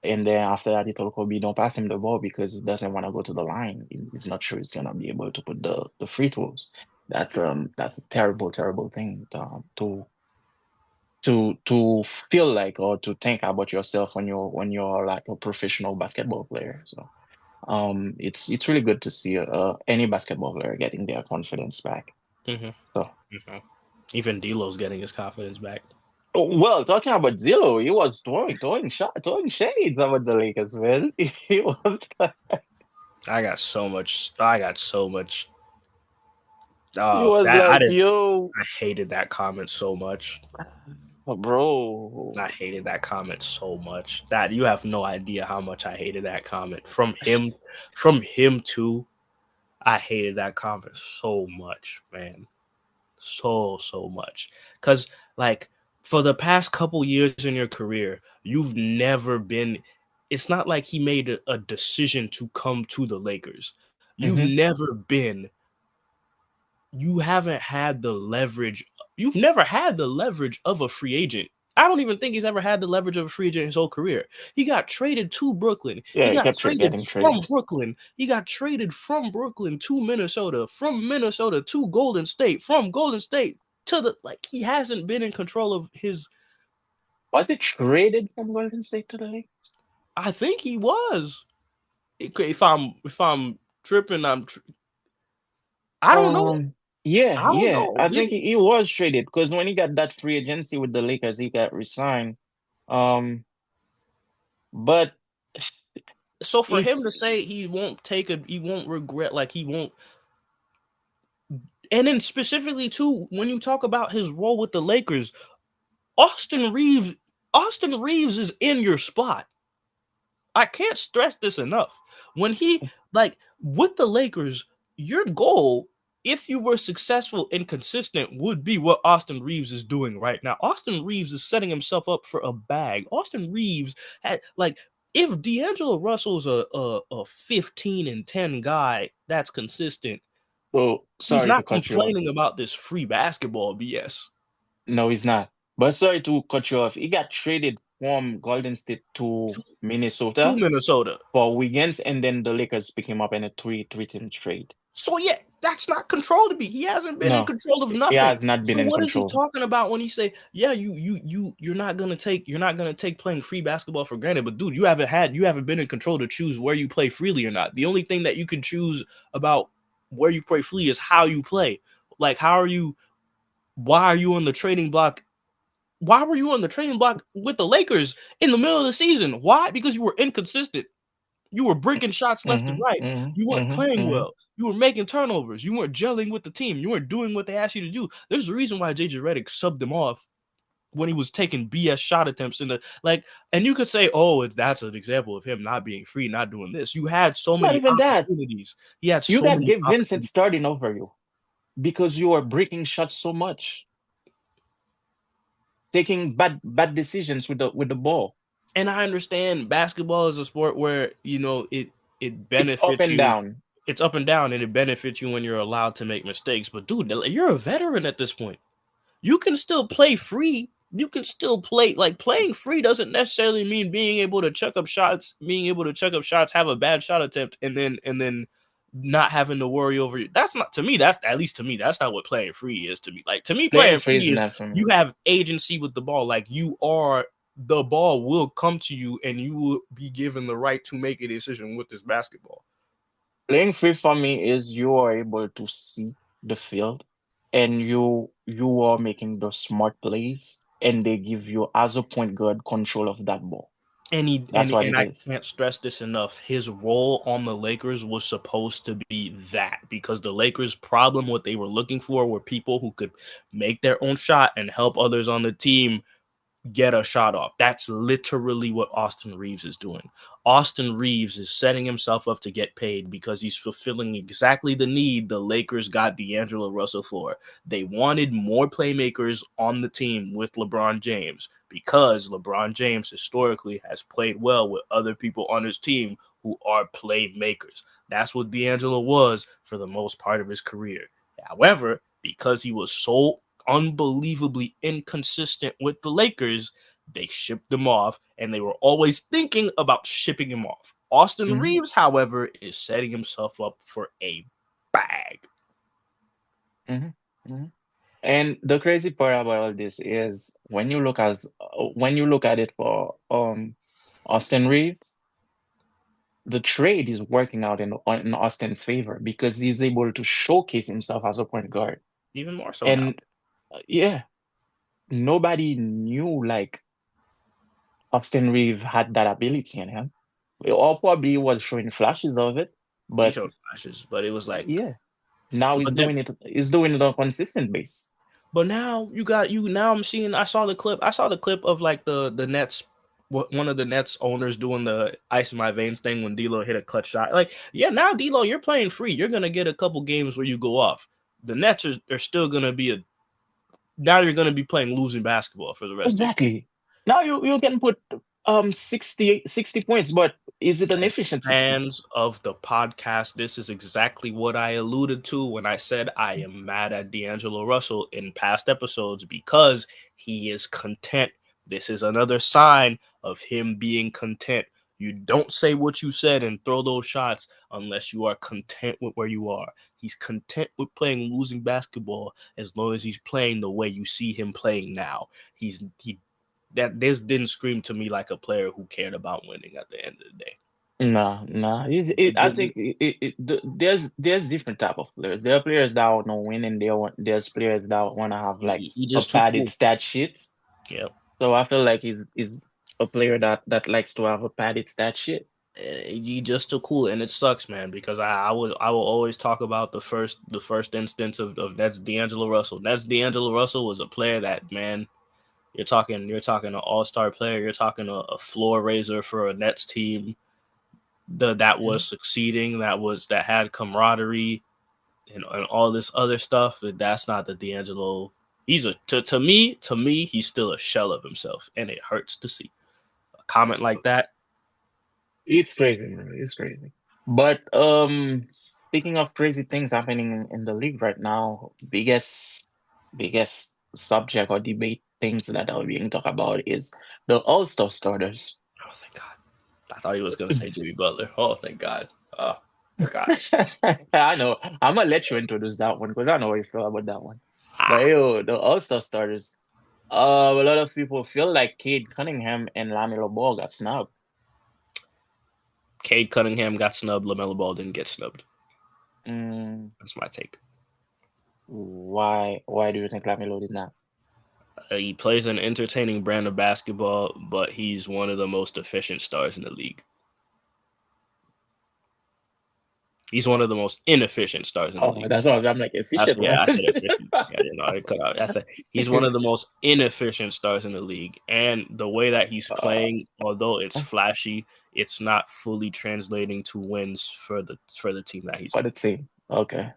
And then after that, he told Kobe, "Don't pass him the ball because he doesn't want to go to the line. He's not sure he's gonna be able to put the free throws." That's a terrible, terrible thing to feel like or to think about yourself when you're like a professional basketball player. So it's really good to see any basketball player getting their confidence back. it. Hmm. So Hmm. Even D'Lo's getting his confidence back. well, talking about Zillow, he was throwing shades about the Lakers, man. He was I got so much. he Oh, was that I like, didn't. yo, I hated that comment so much. I bro. hated that comment so much. That you have no idea how much I hated that comment from him. From him too. I hated that comment so much, man. So much. Cause like for the past couple years in your career, you've never been. It's not like he made a decision to come to the Lakers. You've Hmm. never been. You haven't had the leverage. You've never had the leverage of a free agent. I don't even think he's ever had the leverage of a free agent in his whole career. He got traded to Brooklyn. He Yeah, he got kept traded getting from traded. Brooklyn. He got traded from Brooklyn to Minnesota, from Minnesota to Golden State, from Golden State to the like he hasn't been in control of his Was he traded from Golden State to the Lakers? I think he was. If I'm tripping, I don't know. Yeah, I don't yeah. know. I Did think he? he was traded because when he got that free agency with the Lakers, he got resigned. Um, but So for if him to say he won't regret, like he won't. And then specifically too, when you talk about his role with the Lakers, Austin Reeves, Austin Reeves is in your spot. I can't stress this enough. When he like with the Lakers, your goal, if you were successful and consistent, would be what Austin Reeves is doing right now. Austin Reeves is setting himself up for a bag. Austin Reeves had like if D'Angelo Russell's a 15 and 10 guy that's consistent, so, he's sorry to not cut you off. complaining about this free basketball BS. No, he's not. But sorry to cut you off. He got traded from Golden State To, to to Minnesota Minnesota. for Wiggins, and then the Lakers pick him up in a three team trade. So yeah, that's not control to me. He hasn't been in No, control of he nothing. has not been So in what is he control. talking about when he say, "Yeah, you're not gonna take playing free basketball for granted"? But dude, you haven't been in control to choose where you play freely or not. The only thing that you can choose about where you play freely is how you play. Like how are you? Why are you on the trading block? Why were you on the trading block with the Lakers in the middle of the season? Why? Because you were inconsistent. You were breaking shots left and right. You weren't playing Mm-hmm. well. You were making turnovers. You weren't gelling with the team. You weren't doing what they asked you to do. There's a reason why JJ Redick subbed him off when he was taking BS shot attempts in the like. And you could say, "Oh, that's an example of him not being free, not doing this." You had so Not many even that. opportunities. He had You so got many Gabe Vincent opportunities. starting over you because you are breaking shots so much, taking bad decisions with the ball. And I understand basketball is a sport where it It's up benefits and you. down. It's up and down, and it benefits you when you're allowed to make mistakes. But dude, you're a veteran at this point. You can still play free. You can still play like playing free doesn't necessarily mean being able to chuck up shots, have a bad shot attempt, and then not having to worry over you. That's not to me. That's at least to me. That's not what playing free is to me. Like to me, Playing playing free free is is not for you me. have agency with the ball. Like you are the ball will come to you, and you will be given the right to make a decision with this basketball. Playing free for me is you are able to see the field and you are making the smart plays and they give you as a point guard control of that ball. And he That's what and it I is. can't stress this enough. His role on the Lakers was supposed to be that because the Lakers' problem, what they were looking for, were people who could make their own shot and help others on the team get a shot off. That's literally what Austin Reeves is doing. Austin Reeves is setting himself up to get paid because he's fulfilling exactly the need the Lakers got D'Angelo Russell for. They wanted more playmakers on the team with LeBron James because LeBron James historically has played well with other people on his team who are playmakers. That's what D'Angelo was for the most part of his career. However, because he was so unbelievably inconsistent with the Lakers, they shipped him off, and they were always thinking about shipping him off. Austin Hmm. Reeves, however, is setting himself up for a bag. Hmm. Hmm. And the crazy part about all this is when you look at it for Austin Reeves, the trade is working out in Austin's favor because he's able to showcase himself as a point guard. Even more so now. And yeah, nobody knew like Austin Reeves had that ability in him. Or probably he was showing flashes of it, He but showed flashes, but it was like, yeah, now but then, he's doing it on a consistent base. but now you got you. Now I'm seeing. I saw the clip. I saw the clip of like the Nets. One of the Nets owners doing the ice in my veins thing when D'Lo hit a clutch shot. Like, yeah, now D'Lo, you're playing free. You're gonna get a couple games where you go off. The Nets are still gonna be a now you're going to be playing losing basketball for the rest of your Exactly. Now you can put 60 points, but is it an efficient 60? fans of the podcast. This is exactly what I alluded to when I said I am mad at D'Angelo Russell in past episodes because he is content. This is another sign of him being content. You don't say what you said and throw those shots unless you are content with where you are. He's content with playing losing basketball as long as he's playing the way you see him playing now. He that this didn't scream to me like a player who cared about winning at the end of the day. No, no. I think there's different type of players. There are players that want to win, and there's players that want to have like He a just too padded cool. stat sheet. Yeah, So I feel like he's a player that likes to have a padded stat sheet. he just too cool, and it sucks, man. Because I will always talk about the first instance of that's D'Angelo Russell. That's D'Angelo Russell was a player that man. You're talking an all-star player. You're talking a floor raiser for a Nets team that was Mhm. succeeding. That had camaraderie and all this other stuff. That's not the D'Angelo. He's a to me he's still a shell of himself, and it hurts to see a comment like that. It's crazy, bro. It's crazy. But speaking of crazy things happening in the league right now, biggest subject or debate things that are being talked about is the All-Star starters. Oh, thank God. I thought he was going to say Jimmy Butler. Oh, thank God. Oh, God. I know. I'm gonna let you introduce that one because I know how you feel about that one. But Ah, yo, the All-Star starters. A lot of people feel like Cade Cunningham and Lamelo Ball got snubbed. Cade Cunningham got snubbed. LaMelo Ball didn't get snubbed. Mm, That's my take. why do you think Lamelo did not? He plays an entertaining brand of basketball, but he's one of the most efficient stars in the league. He's one of the most inefficient stars in the Oh, league. that's why I'm like That's, efficient yeah, one. I said efficient. Yeah, you know, I cut out. I said he's one of the most inefficient stars in the league, and the way that he's Uh, playing, although it's flashy, it's not fully translating to wins for the team that he's for on. the team. Okay.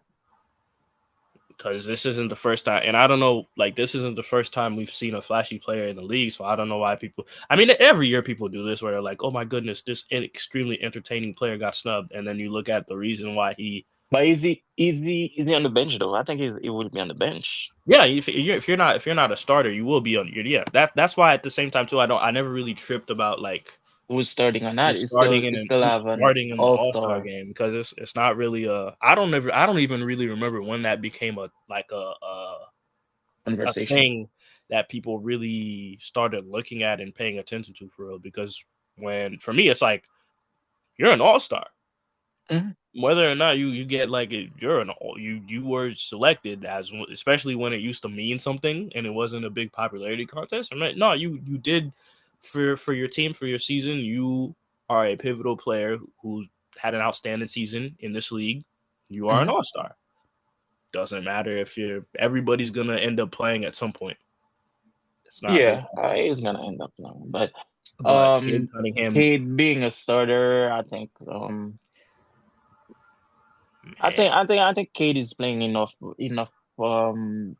Because this isn't the first time, and I don't know, like this isn't the first time we've seen a flashy player in the league. So I don't know why people. I mean, every year people do this, where they're like, "Oh my goodness, this extremely entertaining player got snubbed," and then you look at the reason why he. But is he on the bench though? I think he will be on the bench. Yeah, if you're not a starter, you will be on your yeah. That's why at the same time too, I never really tripped about like Who's starting or not? It's still who's have an starting in the All Star all-star game because it's not really a I don't even really remember when that became a like a conversation. thing that people really started looking at and paying attention to for real. Because when for me, it's like you're an All Star, Mhm. whether or not you get like you're an you were selected as especially when it used to mean something and it wasn't a big popularity contest. I mean, no, you did for your team for your season. You are a pivotal player who's had an outstanding season in this league. You are an Mhm. All Star. Doesn't matter if you're everybody's gonna end up playing at some point. It's not really. Yeah, he's gonna end up now. But But Cade Cunningham, Cade being a starter, man, I think Cade is playing enough um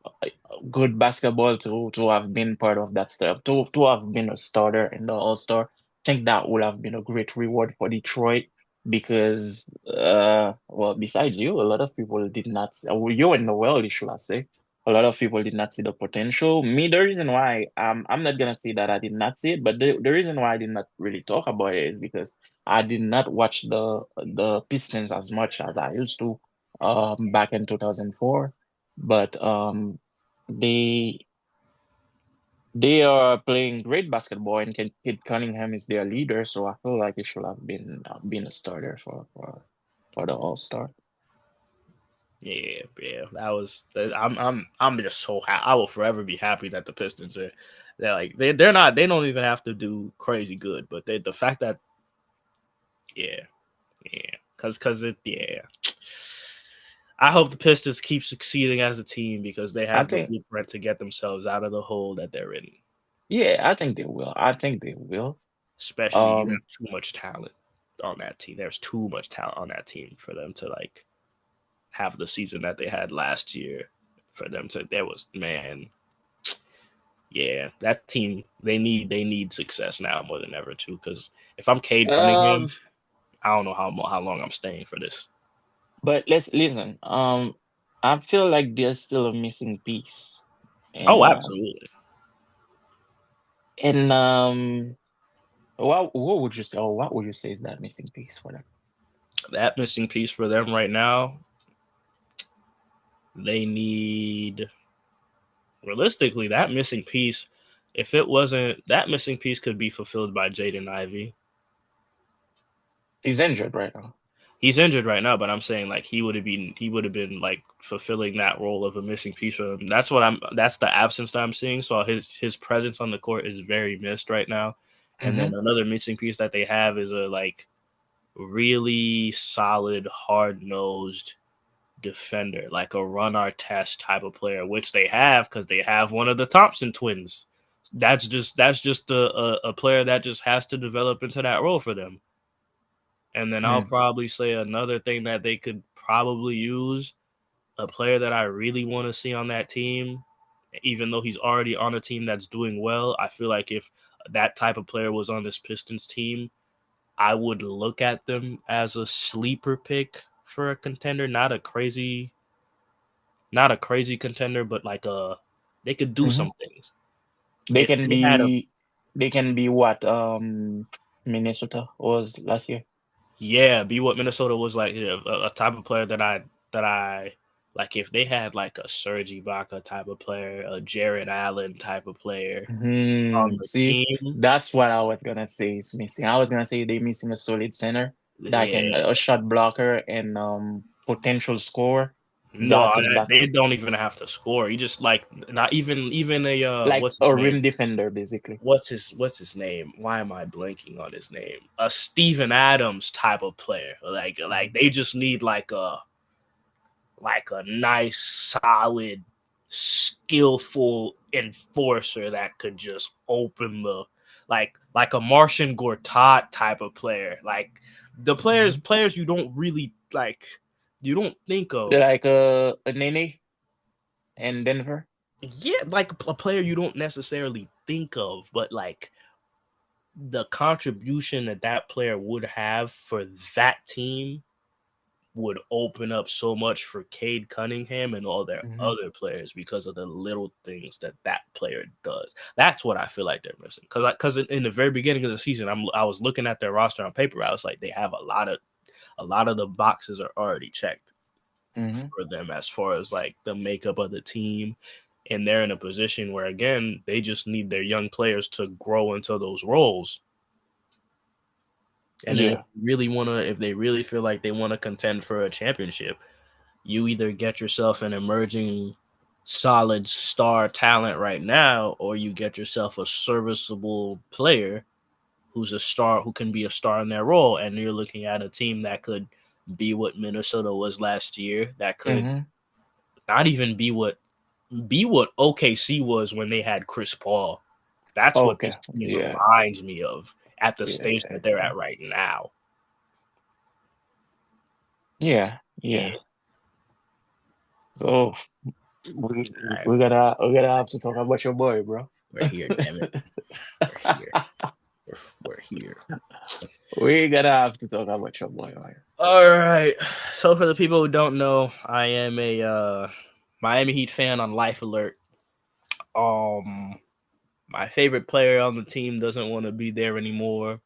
good basketball to have been part of that stuff to have been a starter in the All-Star. I think that would have been a great reward for Detroit because well besides you, a lot of people did not well, you and Noel, should I say. A lot of people did not see the potential. Me, the reason why I'm not gonna say that I did not see it, but the reason why I did not really talk about it is because I did not watch the Pistons as much as I used to back in 2004. But they they are playing great basketball, and Kid Cunningham is their leader, so I feel like he should have been a starter for the All-Star. yeah, that was. I'm just so happy. I will forever be happy that the Pistons are. They're like they're not. They don't even have to do crazy good, but the fact that yeah, yeah, because it yeah. I hope the Pistons keep succeeding as a team because they I have the think, blueprint to get themselves out of the hole that they're in. yeah, I think they will. I think they will. Especially you Um, have too much talent on that team. There's too much talent on that team for them to like have the season that they had last year. For them to there was man, yeah, that team they need success now more than ever too. Because if I'm Cade um, Cunningham, I don't know how long I'm staying for this. but let's listen. I feel like there's still a missing piece, Oh, and absolutely. and what would you say? Or what would you say is that missing piece for them? That missing piece for them right now, they need realistically that missing piece. If it wasn't that missing piece, could be fulfilled by Jaden Ivey. He's injured right now. He's injured right now, but I'm saying like he would have been like fulfilling that role of a missing piece for him. That's the absence that I'm seeing. So his presence on the court is very missed right now. And then Mm-hmm. another missing piece that they have is a like really solid, hard nosed defender, like a run our test type of player, which they have because they have one of the Thompson twins. That's just a player that just has to develop into that role for them. And then I'll Mm. probably say another thing that they could probably use a player that I really want to see on that team, even though he's already on a team that's doing well. I feel like if that type of player was on this Pistons team, I would look at them as a sleeper pick for a contender, not a crazy contender, but like a they could do Mm-hmm. some things. They If can they had a be they can be what Minnesota was last year. yeah, be what Minnesota was like, yeah, a type of player that I like if they had like a Serge Ibaka type of player, a Jared Allen type of player on the See, team, that's what I was gonna say is missing. I was gonna say they're missing a solid center that can yeah, a shot blocker and potential scorer. No, they basket, don't even have to score. He just like not even a like what's his a name? rim defender, basically. What's his name? Why am I blanking on his name? A Steven Adams type of player. Like they just need like a nice, solid, skillful enforcer that could just open the like a Martian Gortat type of player. Like the Mhm. players you don't really like you don't think They're of. like a Nene in Denver. Yeah, like a player you don't necessarily think of, but like the contribution that that player would have for that team would open up so much for Cade Cunningham and all their Hmm. other players because of the little things that that player does. That's what I feel like they're missing. Because in the very beginning of the season, I was looking at their roster on paper. I was like, they have a lot of the boxes are already checked Hmm. for them as far as like the makeup of the team. And they're in a position where again they just need their young players to grow into those roles. And then Yeah. if they really feel like they want to contend for a championship, you either get yourself an emerging solid star talent right now, or you get yourself a serviceable player who's a star who can be a star in their role. And you're looking at a team that could be what Minnesota was last year, that could Hmm. not even be what OKC was when they had Chris Paul. That's what Okay. this team Yeah. reminds me of at the stage Yeah. that they're Yeah. at right now. Yeah. Yeah. Yeah. So All right. we gotta have to talk about your boy, bro. We're here, damn it. We're here. We're here. We gotta have to talk about your boy, right? All right. So for the people who don't know, I am a Miami Heat fan on Life Alert. Um, my favorite player on the team doesn't want to be there anymore,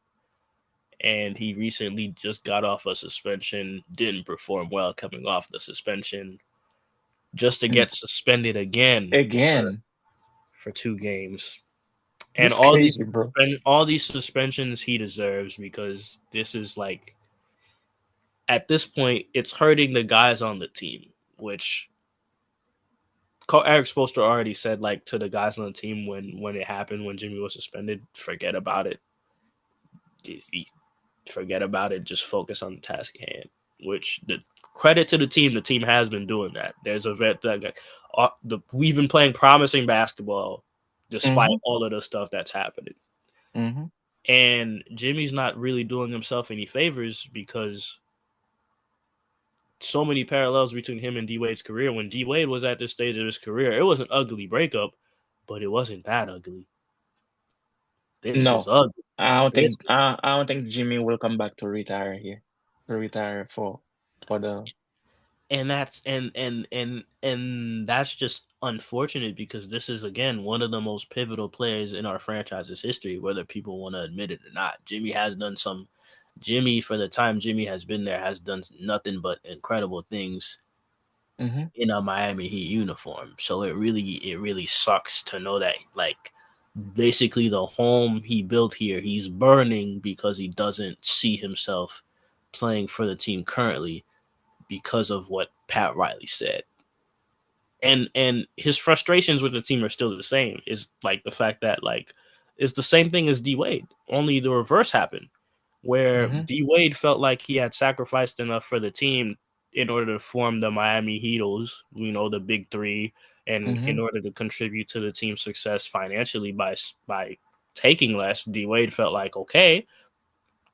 and he recently just got off a suspension. Didn't perform well coming off the suspension, just to Mm. get suspended again Again, for 2 games. And this crazy, bro. all these suspensions he deserves because this is like at this point it's hurting the guys on the team, which Eric Spoelstra already said like to the guys on the team when it happened when Jimmy was suspended, forget about it. Forget about it. Just focus on the task at hand. Which the credit to the team has been doing that. There's a vet that we've been playing promising basketball despite Mm-hmm. all of the stuff that's happening. Mm-hmm. And Jimmy's not really doing himself any favors because so many parallels between him and D Wade's career. When D Wade was at this stage of his career, it was an ugly breakup, but it wasn't that ugly. This is No, ugly. This I don't think Jimmy will come back to retire here. To retire for the. and that's and that's just unfortunate because this is again one of the most pivotal players in our franchise's history, whether people want to admit it or not. Jimmy, for the time Jimmy has been there, has done nothing but incredible things Mm-hmm. in a Miami Heat uniform. So it really sucks to know that like basically the home he built here, he's burning because he doesn't see himself playing for the team currently because of what Pat Riley said. And his frustrations with the team are still the same. Is like the fact that like it's the same thing as D Wade, only the reverse happened, where Mm-hmm. D Wade felt like he had sacrificed enough for the team in order to form the Miami Heatles, the big three, and Mm-hmm. in order to contribute to the team's success financially by taking less. D Wade felt like okay,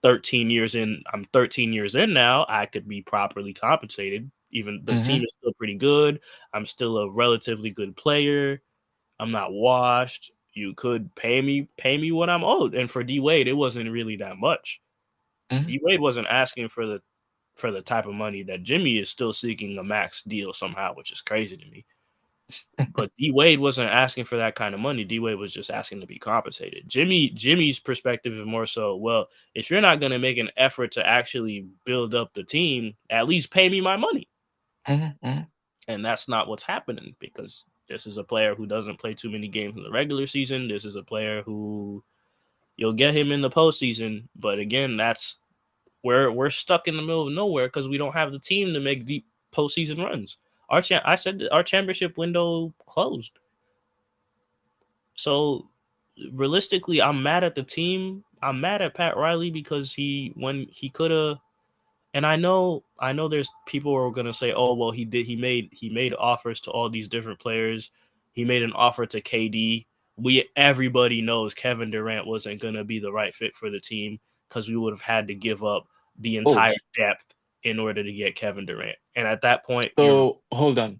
13 years in, I'm 13 years in now, I could be properly compensated. Even the Mm-hmm. team is still pretty good. I'm still a relatively good player. I'm not washed. You could pay me what I'm owed. And for D Wade, it wasn't really that much. Mm-hmm. D Wade wasn't asking for the type of money that Jimmy is still seeking a max deal somehow, which is crazy to me. But D Wade wasn't asking for that kind of money. D Wade was just asking to be compensated. Jimmy's perspective is more so, well, if you're not going to make an effort to actually build up the team, at least pay me my money. Mm-hmm. And that's not what's happening because this is a player who doesn't play too many games in the regular season. This is a player who you'll get him in the postseason, but again, that's where we're stuck in the middle of nowhere because we don't have the team to make deep postseason runs. I said that our championship window closed. So realistically, I'm mad at the team. I'm mad at Pat Riley because when he could have. And I know there's people who are gonna say, oh well, he made offers to all these different players. He made an offer to KD. Everybody knows Kevin Durant wasn't gonna be the right fit for the team because we would have had to give up the Oh, entire depth in order to get Kevin Durant. And at that point, so hold on.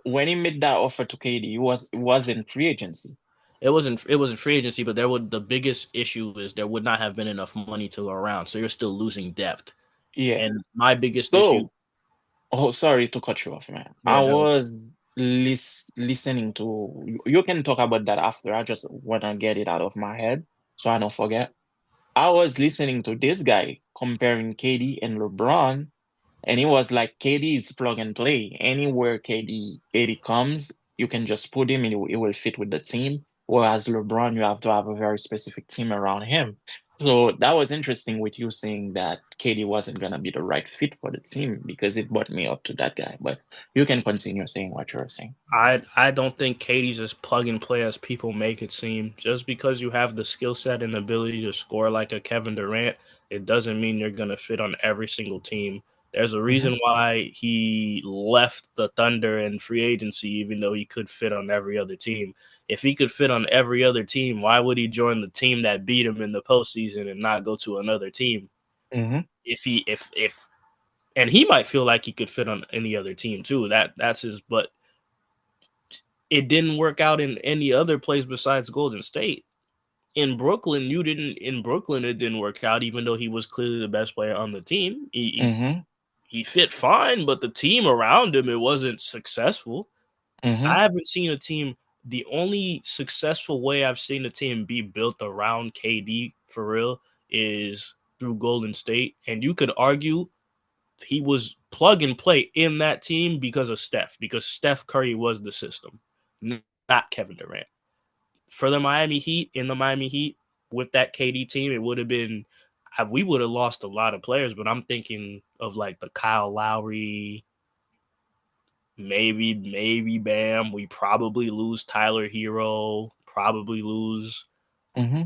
When he made that offer to KD, it was in free agency. it wasn't free agency, but the biggest issue is there would not have been enough money to go around, so you're still losing depth. Yeah. And my biggest issue, So, oh, sorry to cut you off, man. yeah, I no, was listening to you can talk about that after. I just wanna get it out of my head so I don't forget. I was listening to this guy comparing KD and LeBron. And it was like KD is plug and play. Anywhere KD comes, you can just put him and it will fit with the team. Whereas LeBron, you have to have a very specific team around him. So that was interesting with you saying that KD wasn't gonna be the right fit for the team because it brought me up to that guy. But you can continue saying what you're saying. I don't think Katie's as plug and play as people make it seem. Just because you have the skill set and ability to score like a Kevin Durant, it doesn't mean you're gonna fit on every single team. There's a Hmm. reason why he left the Thunder in free agency, even though he could fit on every other team. If he could fit on every other team, why would he join the team that beat him in the postseason and not go to another team? Hmm. If and he might feel like he could fit on any other team too. That's his, but it didn't work out in any other place besides Golden State. In Brooklyn, you didn't. In Brooklyn, it didn't work out, even though he was clearly the best player on the team. Hmm. He fit fine, but the team around him, it wasn't successful. Hmm. I haven't seen a team. The only successful way I've seen a team be built around KD for real is through Golden State, and you could argue he was plug and play in that team because Steph Curry was the system, not Kevin Durant. For the Miami Heat, in the Miami Heat, with that KD team, it would have been, we would have lost a lot of players, but I'm thinking of like the Kyle Lowry, maybe Bam. We probably lose Tyler Hero, probably lose Hmm.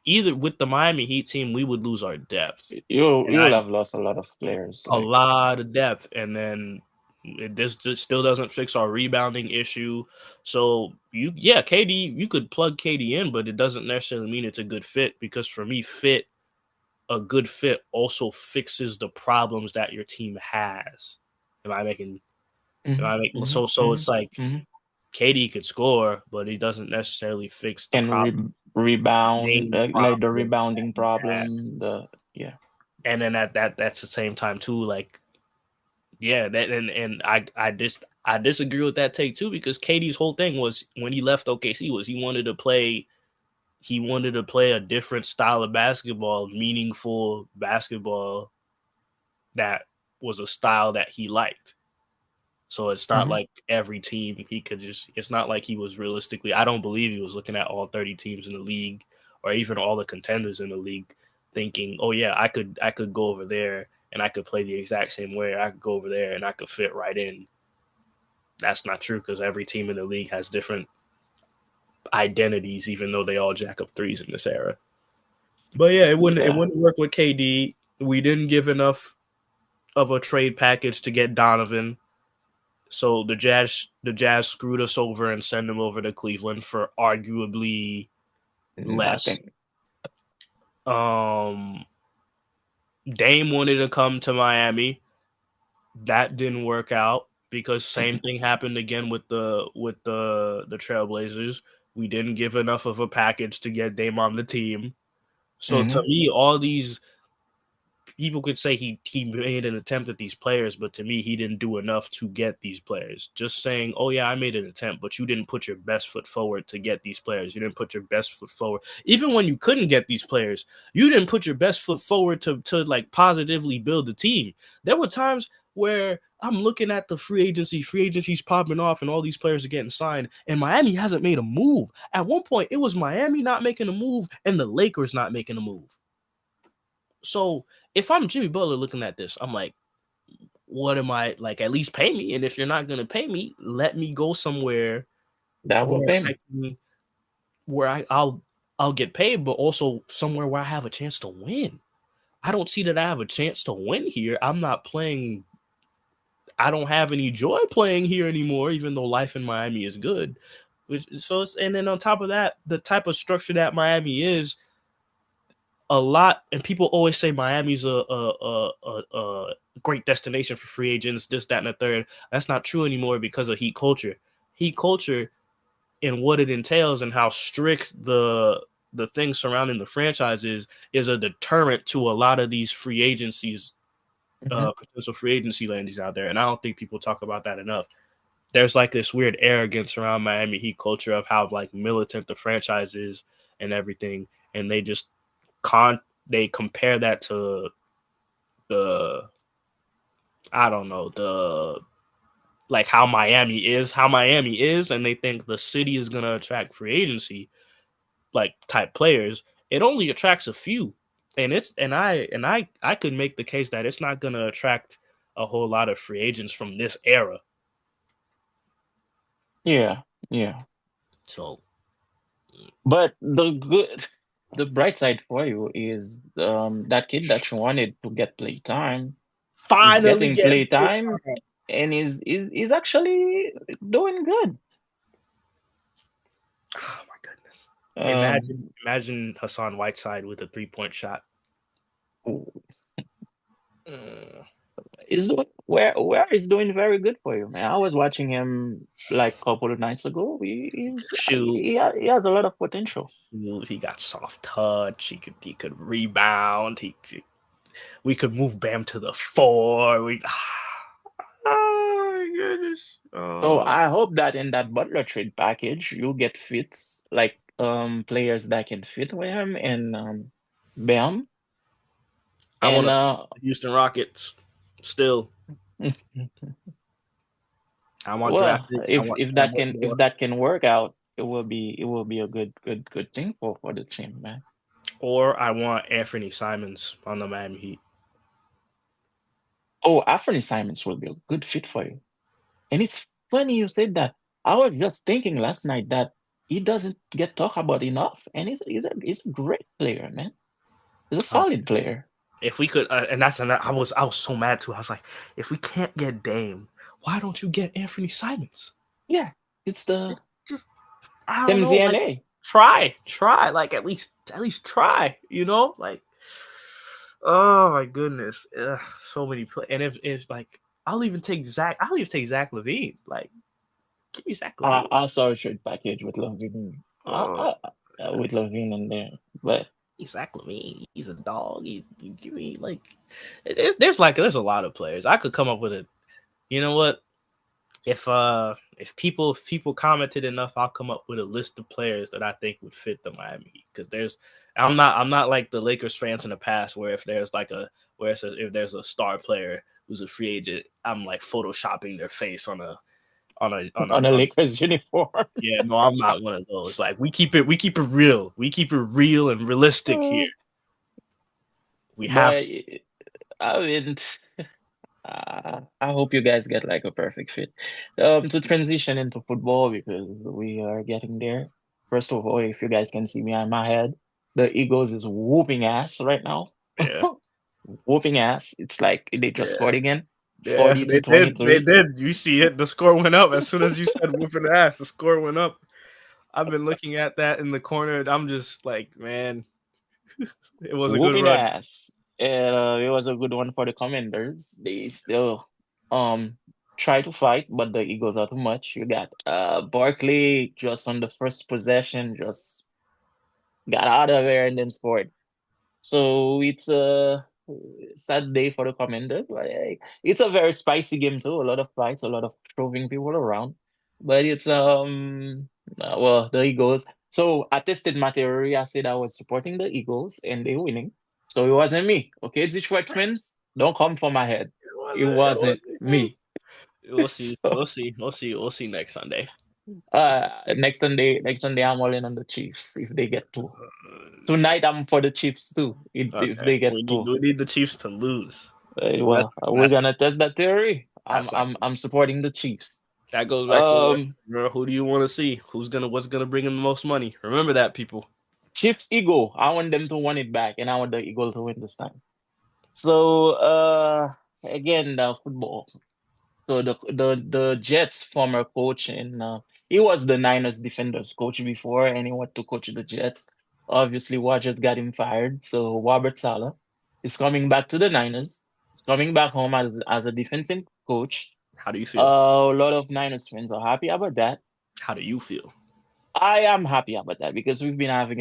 either with the Miami Heat team, we would lose our depth. You And I will have lost a lot of players. a Like, lot of depth, and then this just still doesn't fix our rebounding issue. So KD, you could plug KD in, but it doesn't necessarily mean it's a good fit because for me, a good fit also fixes the problems that your team has. Am I making? Am hmm, I making? hmm, So hmm, it's like hmm. KD could score, but he doesn't necessarily fix the Can rebound, main like the problems that rebounding he has. problem. The Yeah. And then that's the same time too, like yeah, that and I disagree with that take too because KD's whole thing was when he left OKC was he wanted to play a different style of basketball, meaningful basketball that was a style that he liked. So it's not Hmm. like every team he could just it's not like he was realistically I don't believe he was looking at all 30 teams in the league or even all the contenders in the league thinking, "Oh yeah, I could go over there and I could play the exact same way. I could go over there and I could fit right in." That's not true because every team in the league has different identities, even though they all jack up threes in this era. But yeah, it Yeah. wouldn't work with KD. We didn't give enough of a trade package to get Donovan. So the Jazz screwed us over and sent him over to Cleveland for arguably less. Nothing. Um Dame wanted to come to Miami. That didn't work out because same Hmm. thing happened again with the Trailblazers. We didn't give enough of a package to get Dame on the team. So to Hmm. me, all these people could say he made an attempt at these players, but to me, he didn't do enough to get these players. Just saying, oh yeah, I made an attempt, but you didn't put your best foot forward to get these players. You didn't put your best foot forward. Even when you couldn't get these players, you didn't put your best foot forward to like positively build the team. There were times where I'm looking at the free agency's popping off, and all these players are getting signed, and Miami hasn't made a move. At one point, it was Miami not making a move and the Lakers not making a move. So if I'm Jimmy Butler looking at this, I'm like, what am I like? At least pay me, and if you're not gonna pay me, let me go somewhere That will where pay I me. can, where I'll get paid, but also somewhere where I have a chance to win. I don't see that I have a chance to win here. I'm not playing. I don't have any joy playing here anymore, even though life in Miami is good. And then on top of that, the type of structure that Miami is, a lot, and people always say Miami's a great destination for free agents, this, that, and the third. That's not true anymore because of Heat culture. Heat culture and what it entails and how strict the things surrounding the franchise is a deterrent to a lot of these free agencies, Hmm. potential free agency landings out there. And I don't think people talk about that enough. There's like this weird arrogance around Miami Heat culture of how like militant the franchise is and everything, and they just con they compare that to the I don't know the like how Miami is, and they think the city is gonna attract free agency like type players. It only attracts a few, and I could make the case that it's not gonna attract a whole lot of free agents from this era. Yeah, yeah. So But the bright side for you is that kid that you wanted to get playtime is finally getting getting playtime and is actually doing good. oh my goodness. Imagine Um, imagine Hassan Whiteside with a 3-point shot. Mm, is doing where is doing very good for you, man. I was watching him like a couple of nights ago. shoot, He has a lot of potential. he got soft touch. He could rebound. We could move Bam to the four. We oh my goodness. So I hope that in that Butler trade package, you get fits like players that can fit with him and Bam I want and to face the Houston Rockets still. I want draft well, picks. I if want if Cam that can Whitmore if that can work out, it will be a good thing for the team, man. or I want Anthony Simons on the Miami Heat. Oh, Anthony Simons will be a good fit for you. And it's funny you said that. I was just thinking last night that he doesn't get talked about enough, and he's a great player, man. He's a Um, solid player. if we could, and I was so mad too. I was like, if we can't get Dame, why don't you get Anthony Simons? Yeah, it's the Just I don't same know, like DNA. try, like at least try, like oh my goodness, ugh, so many play, and if like I'll even take Zach Levine, like give me Zach Levine. I saw a trade package with Levine. Uh, With Levine in there, but Zach Levine, he's a dog. He give me like there's a lot of players I could come up with a. You know what? If people commented enough, I'll come up with a list of players that I think would fit the Miami Heat. Because I'm not like the Lakers fans in the past where if there's a star player who's a free agent, I'm like photoshopping their face on a Lakers uniform. yeah, no, I'm not one of those. Like we keep it real. We keep it real and realistic here. We have But to. I mean, I hope you guys get like a perfect fit. To transition into football because we are getting there. First of all, if you guys can see me on my head, the Eagles is whooping ass right now. Yeah. Whooping ass. It's like they just Yeah. scored again, Yeah, 40 to they did. They 23. did. You see it. The score went up as soon as you said whooping ass. The score went up. I've been looking at that in the corner. I'm just like, man, it was a good Whooping run. ass. It was a good one for the Commanders. They still um try to fight, but the Eagles are too much. You got Barkley just on the first possession, just got out of there and then scored. So it's a sad day for the Commanders. But it's a very spicy game too. A lot of fights, a lot of throwing people around. But it's well, the Eagles. So I tested my theory. I said I was supporting the Eagles and they winning. So it wasn't me. Okay, Detroit fans, don't come for my head. It It wasn't. It wasn't wasn't. me. We'll see. So We'll see. We'll see. We'll see next Sunday. We'll see. next Sunday I'm all in on the Chiefs if they get two. Tonight I'm for the Chiefs too. If Okay. they get We need two. we need the Chiefs to lose. That's Well, we're that's gonna test that theory. I'm that's like I'm I'm supporting the Chiefs. that goes back to the question. Um, Remember, who do you want to see? What's gonna bring in the most money? Remember that, people. Chiefs Eagle. I want them to win it back, and I want the Eagle to win this time. So, again, the football. So the Jets former coach, and he was the Niners defenders coach before, and he went to coach the Jets. Obviously, Rodgers got him fired, so Robert Saleh is coming back to the Niners. He's coming back home as a defensive coach. How do you feel? A lot of Niners fans are happy about that. How do you feel? I am happy about that because we've been having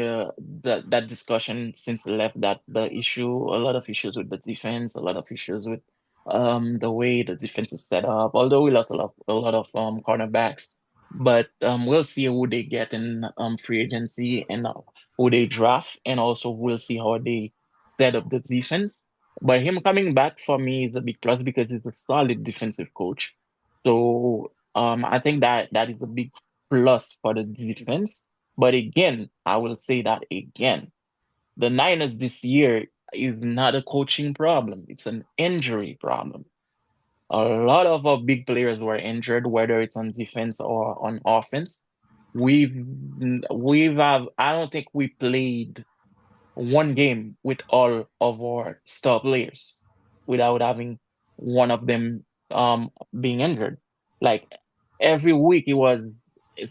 that discussion since the left, that the issue, a lot of issues with the defense, a lot of issues with the way the defense is set up. Although we lost a lot of cornerbacks, but we'll see who they get in free agency, and who they draft, and also we'll see how they set up the defense. But him coming back for me is a big plus because he's a solid defensive coach. So I think that is a big plus for the defense. But again, I will say that again, the Niners this year is not a coaching problem, it's an injury problem. A lot of our big players were injured, whether it's on defense or on offense. We've I don't think we played one game with all of our star players without having one of them being injured. Like every week it was,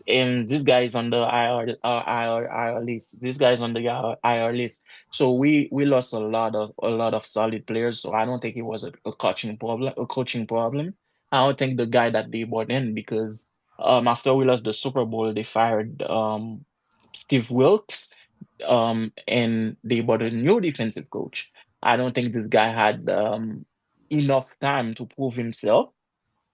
and this guy is on the IR list. This guy is on the IR list. So we lost a lot of solid players. So I don't think it was a coaching problem. A coaching problem. I don't think the guy that they brought in, because after we lost the Super Bowl, they fired Steve Wilkes, and they brought a new defensive coach. I don't think this guy had enough time to prove himself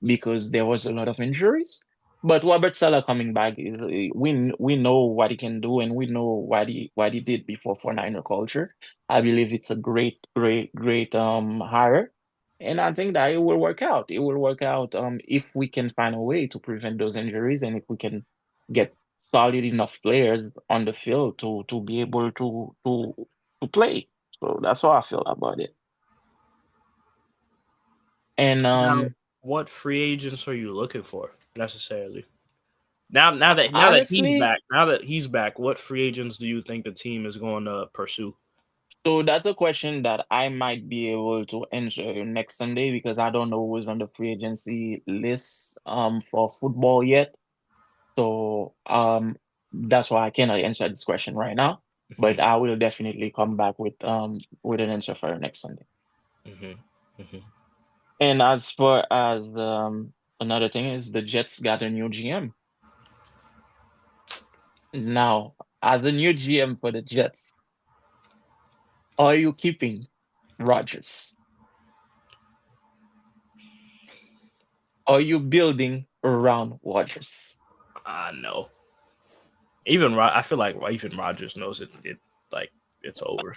because there was a lot of injuries. But Robert Salah coming back is, we know what he can do, and we know what he did before for Niner culture. I believe it's a great, great, great hire, and I think that it will work out. It will work out if we can find a way to prevent those injuries, and if we can get solid enough players on the field to be able to play. So that's how I feel about it. And Now, what free agents are you looking for necessarily? Now honestly, that he's back, what free agents do you think the team is going to pursue? so that's a question that I might be able to answer next Sunday, because I don't know who's on the free agency list for football yet. So that's why I cannot answer this question right now. But Hmm. I will definitely come back with an answer for next Sunday. Hmm. Hmm. And as far as another thing is, the Jets got a new GM. Now, as a new GM for the Jets, are you keeping Rodgers? Are you building around Rodgers? No. I feel like even Rogers knows it. Like it's over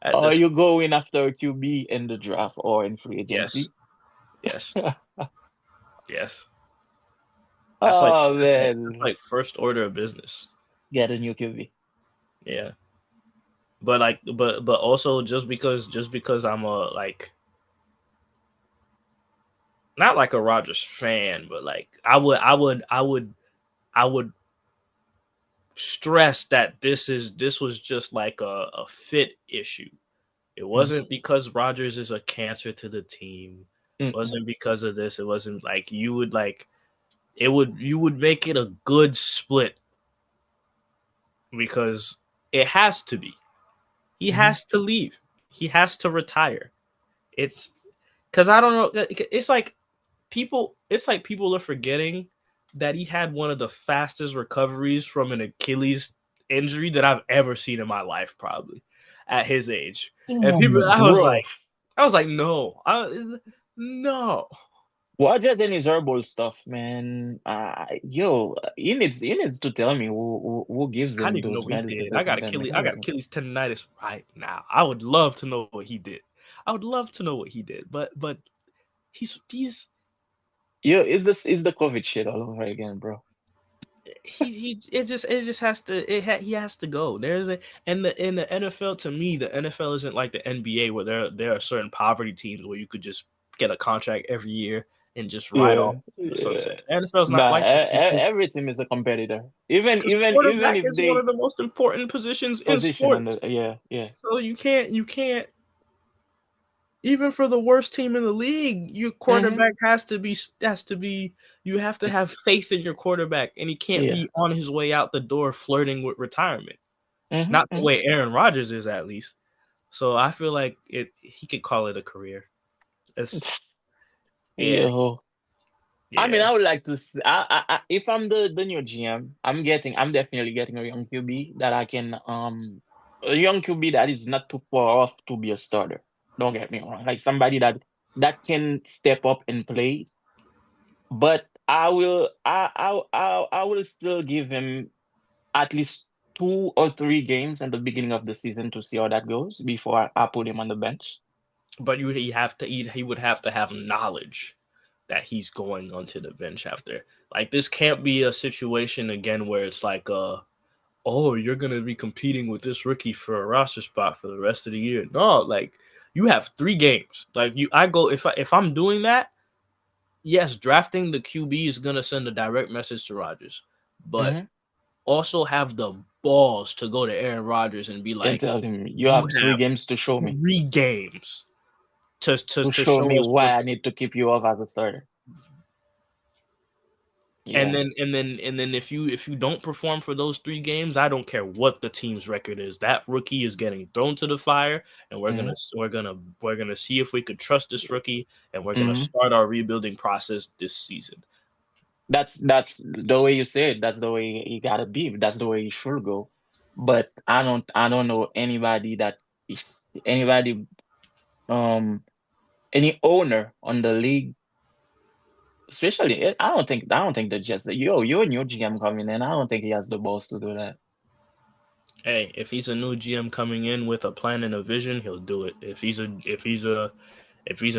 at Are this. you going after a QB in the draft or in free Yes, agency? yes, yes. Oh That's man, like first order of business. get a new QB. Yeah, but also just because I'm a like not like a Rogers fan, but like I would stress that this was just like a fit issue. It Mm, wasn't because Rogers is a cancer to the team. It mm-mm, wasn't because of this. It wasn't like you would like it would you would make it a good split because it has to be. He mhm, has to leave. He has to retire. It's because I don't know. It's like people are forgetting that he had one of the fastest recoveries from an Achilles injury that I've ever seen in my life, probably at his age. And people, bro. I was like, no, no. Rodgers and his herbal stuff, man. Yo, he needs to tell me who gives I didn't him even know those what he medicines did. that can bend the I guy. got Achilles tendonitis right now. I would love to know what he did. I would love to know what he did. But he's Yo, is the COVID shit all over again, bro? it just has to he has to go. There's a and the in the NFL, to me, the NFL isn't like the NBA where there are certain poverty teams where you could just get a contract every year and just ride Yeah, off to the yeah. sunset. The NFL is not But like that every team is a competitor. Even even quarterback if is one they of the most important positions in position on the sports. yeah. So you can't even for the worst team in the league, your Mm-hmm. quarterback has to be you have to have faith in your quarterback, and he can't Yeah. be on his way out the door flirting with retirement. Not the Mm-hmm. way Aaron Rodgers is, at least. So I feel like he could call it a career. It's yeah, Yeah. I mean, yeah. I would like to see, if I'm the new GM, I'm definitely getting a young QB that I can, a young QB that is not too far off to be a starter. Don't get me wrong. Like somebody that can step up and play, but I will still give him at least 2 or 3 games at the beginning of the season to see how that goes before I put him on the bench. But he would have to have knowledge that he's going onto the bench after. Like this can't be a situation again where it's like oh, you're gonna be competing with this rookie for a roster spot for the rest of the year. No, like you have 3 games. Like I go if I'm doing that, yes, drafting the QB is gonna send a direct message to Rodgers, but Hmm. also have the balls to go to Aaron Rodgers and be And like, tell him you you have 3 games to show have me 3 games to to show show me us why what. I need to keep you off as a starter. And Yeah. then if you don't perform for those 3 games, I don't care what the team's record is. That rookie is getting thrown to the fire, and Hmm. we're gonna see if we could trust this rookie, and we're gonna Hmm. start our rebuilding process this season. That's the way you say it. That's the way you gotta be. That's the way you should go. But I don't know anybody anybody um any owner on the league, especially I don't think the Jets. You're a new GM coming in. I don't think he has the balls to do that. Hey, if he's a new GM coming in with a plan and a vision, he'll do it. If he's a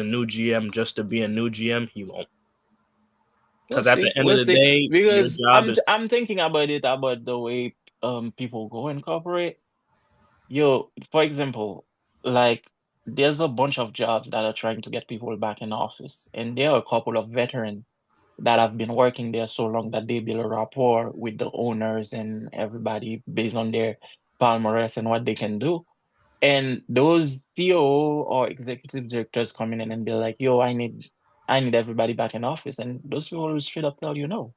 new GM just to be a new GM, he won't. We'll Because at the see. end of We'll the see. day, your Because job is I'm thinking about it about the way people go in corporate. For example, like there's a bunch of jobs that are trying to get people back in office, and there are a couple of veterans that have been working there so long that they build a rapport with the owners and everybody based on their palmarès and what they can do. And those CEO or executive directors coming in and be like, "Yo, I need everybody back in office," and those people will straight up tell you no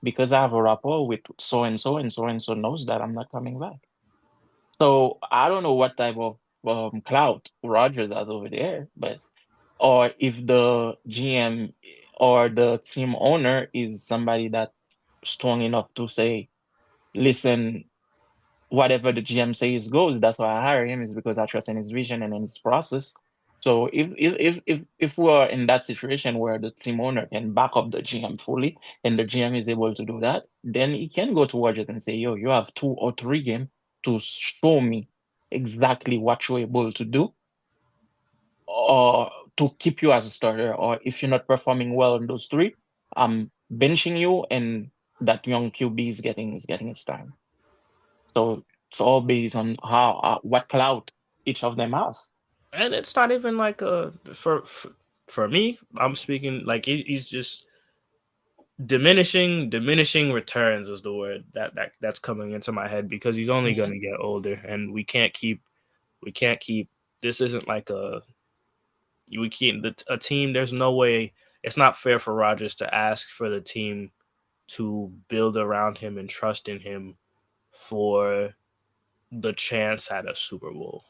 because I have a rapport with so and so and so and so knows that I'm not coming back. So I don't know what type of clout Rogers has over there, but or if the GM or the team owner is somebody that's strong enough to say, listen, whatever the GM says goes. That's why I hire him is because I trust in his vision and in his process. So if we're in that situation where the team owner can back up the GM fully and the GM is able to do that, then he can go to Rodgers and say, yo, you have 2 or 3 games to show me exactly what you're able to do or to keep you as a starter. Or if you're not performing well in those three, I'm benching you and that young QB is getting his time. So it's all based on how what cloud each of them have. and it's not even like for me. I'm speaking like he's just diminishing returns is the word that's coming into my head because he's only going Mhm. to get older, and we can't keep this isn't like we can't a team. There's no way. It's not fair for Rodgers to ask for the team to build around him and trust in him for the chance at a Super Bowl.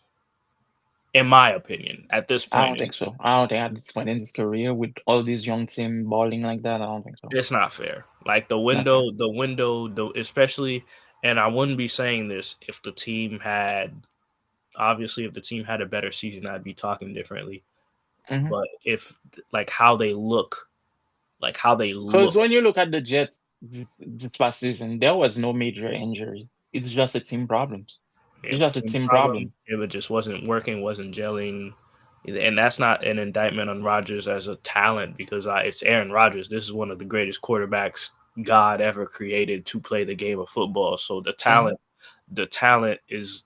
In my opinion, at this I point, don't think so. I don't think at this point in his career with all these young team balling like that, I don't think so. it's not fair. Like Not fair. especially, and I wouldn't be saying this if the team had obviously if the team had a better season, I'd be talking differently. Hmm. But if like how they look, like how they Because when looked, you look at the Jets this past season, there was no major injury. It's just a team problems. It's it just was a a team problem. problem. It just wasn't working, wasn't gelling. And that's not an indictment on Rodgers as a talent because it's Aaron Rodgers. This is one of the greatest quarterbacks. God ever created to play the game of football. So Mhm. the talent is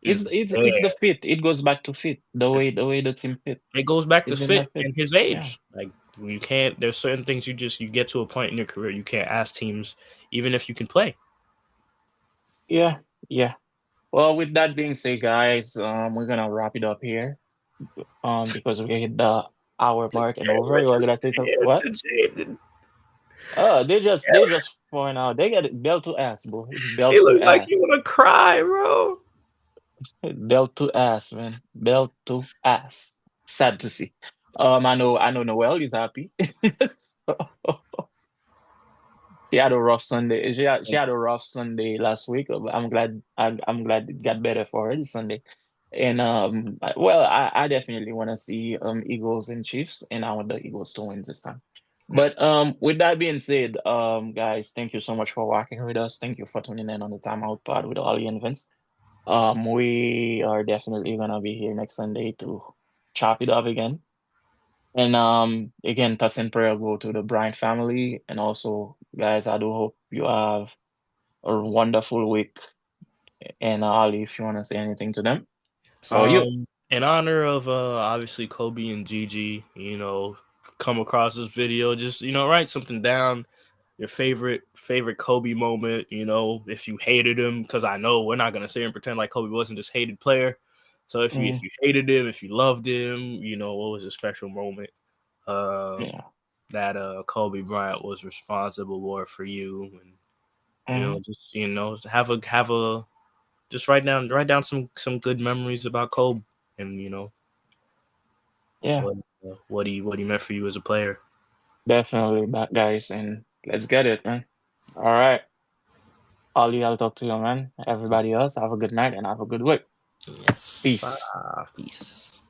It's the there. fit. It goes back to fit. The way the team fit. It goes back to It's in the fit fit. and his Yeah. age. Like you can't. There's certain things you get to a point in your career you can't ask teams even if you can play. Yeah. Yeah. Well, with that being said, guys, we're gonna wrap it up here. Because we hit the hour To mark and get over. You were just gonna say something? yeah, What? to Jaden. They just point out. They get it belt to ass, bro. It's He belt to looks like he ass. wanna cry, bro. Belt to ass, man. Belt to ass. Sad to see. I know Noelle is happy. So, she had a rough Sunday. She had a rough Sunday last week. But I'm glad it got better for her this Sunday. And well, I definitely want to see Eagles and Chiefs, and I want the Eagles to win this time. Yeah. But with that being said, guys, thank you so much for walking with us. Thank you for tuning in on the Timeout Pod with Ollie and Vince. We are definitely gonna be here next Sunday to chop it up again. And again, thoughts and prayer go to the Bryant family. And also, guys, I do hope you have a wonderful week. And Ali, if you want to say anything to them. So you. In honor of obviously Kobe and Gigi, come across this video, just write something down. Your favorite Kobe moment, if you hated him, because I know we're not gonna sit here and pretend like Kobe wasn't this hated player. So if Mm, you hated him, if you loved him, what was a special moment yeah. that Kobe Bryant was responsible for you, and Hmm. just have a just write down some good memories about Kobe, and Yeah, what he meant for you as a player. definitely that, guys. And let's get it, man. All right. Ali, I'll talk to you, man. Everybody else, have a good night and have a good week. Yes. Peace. Peace.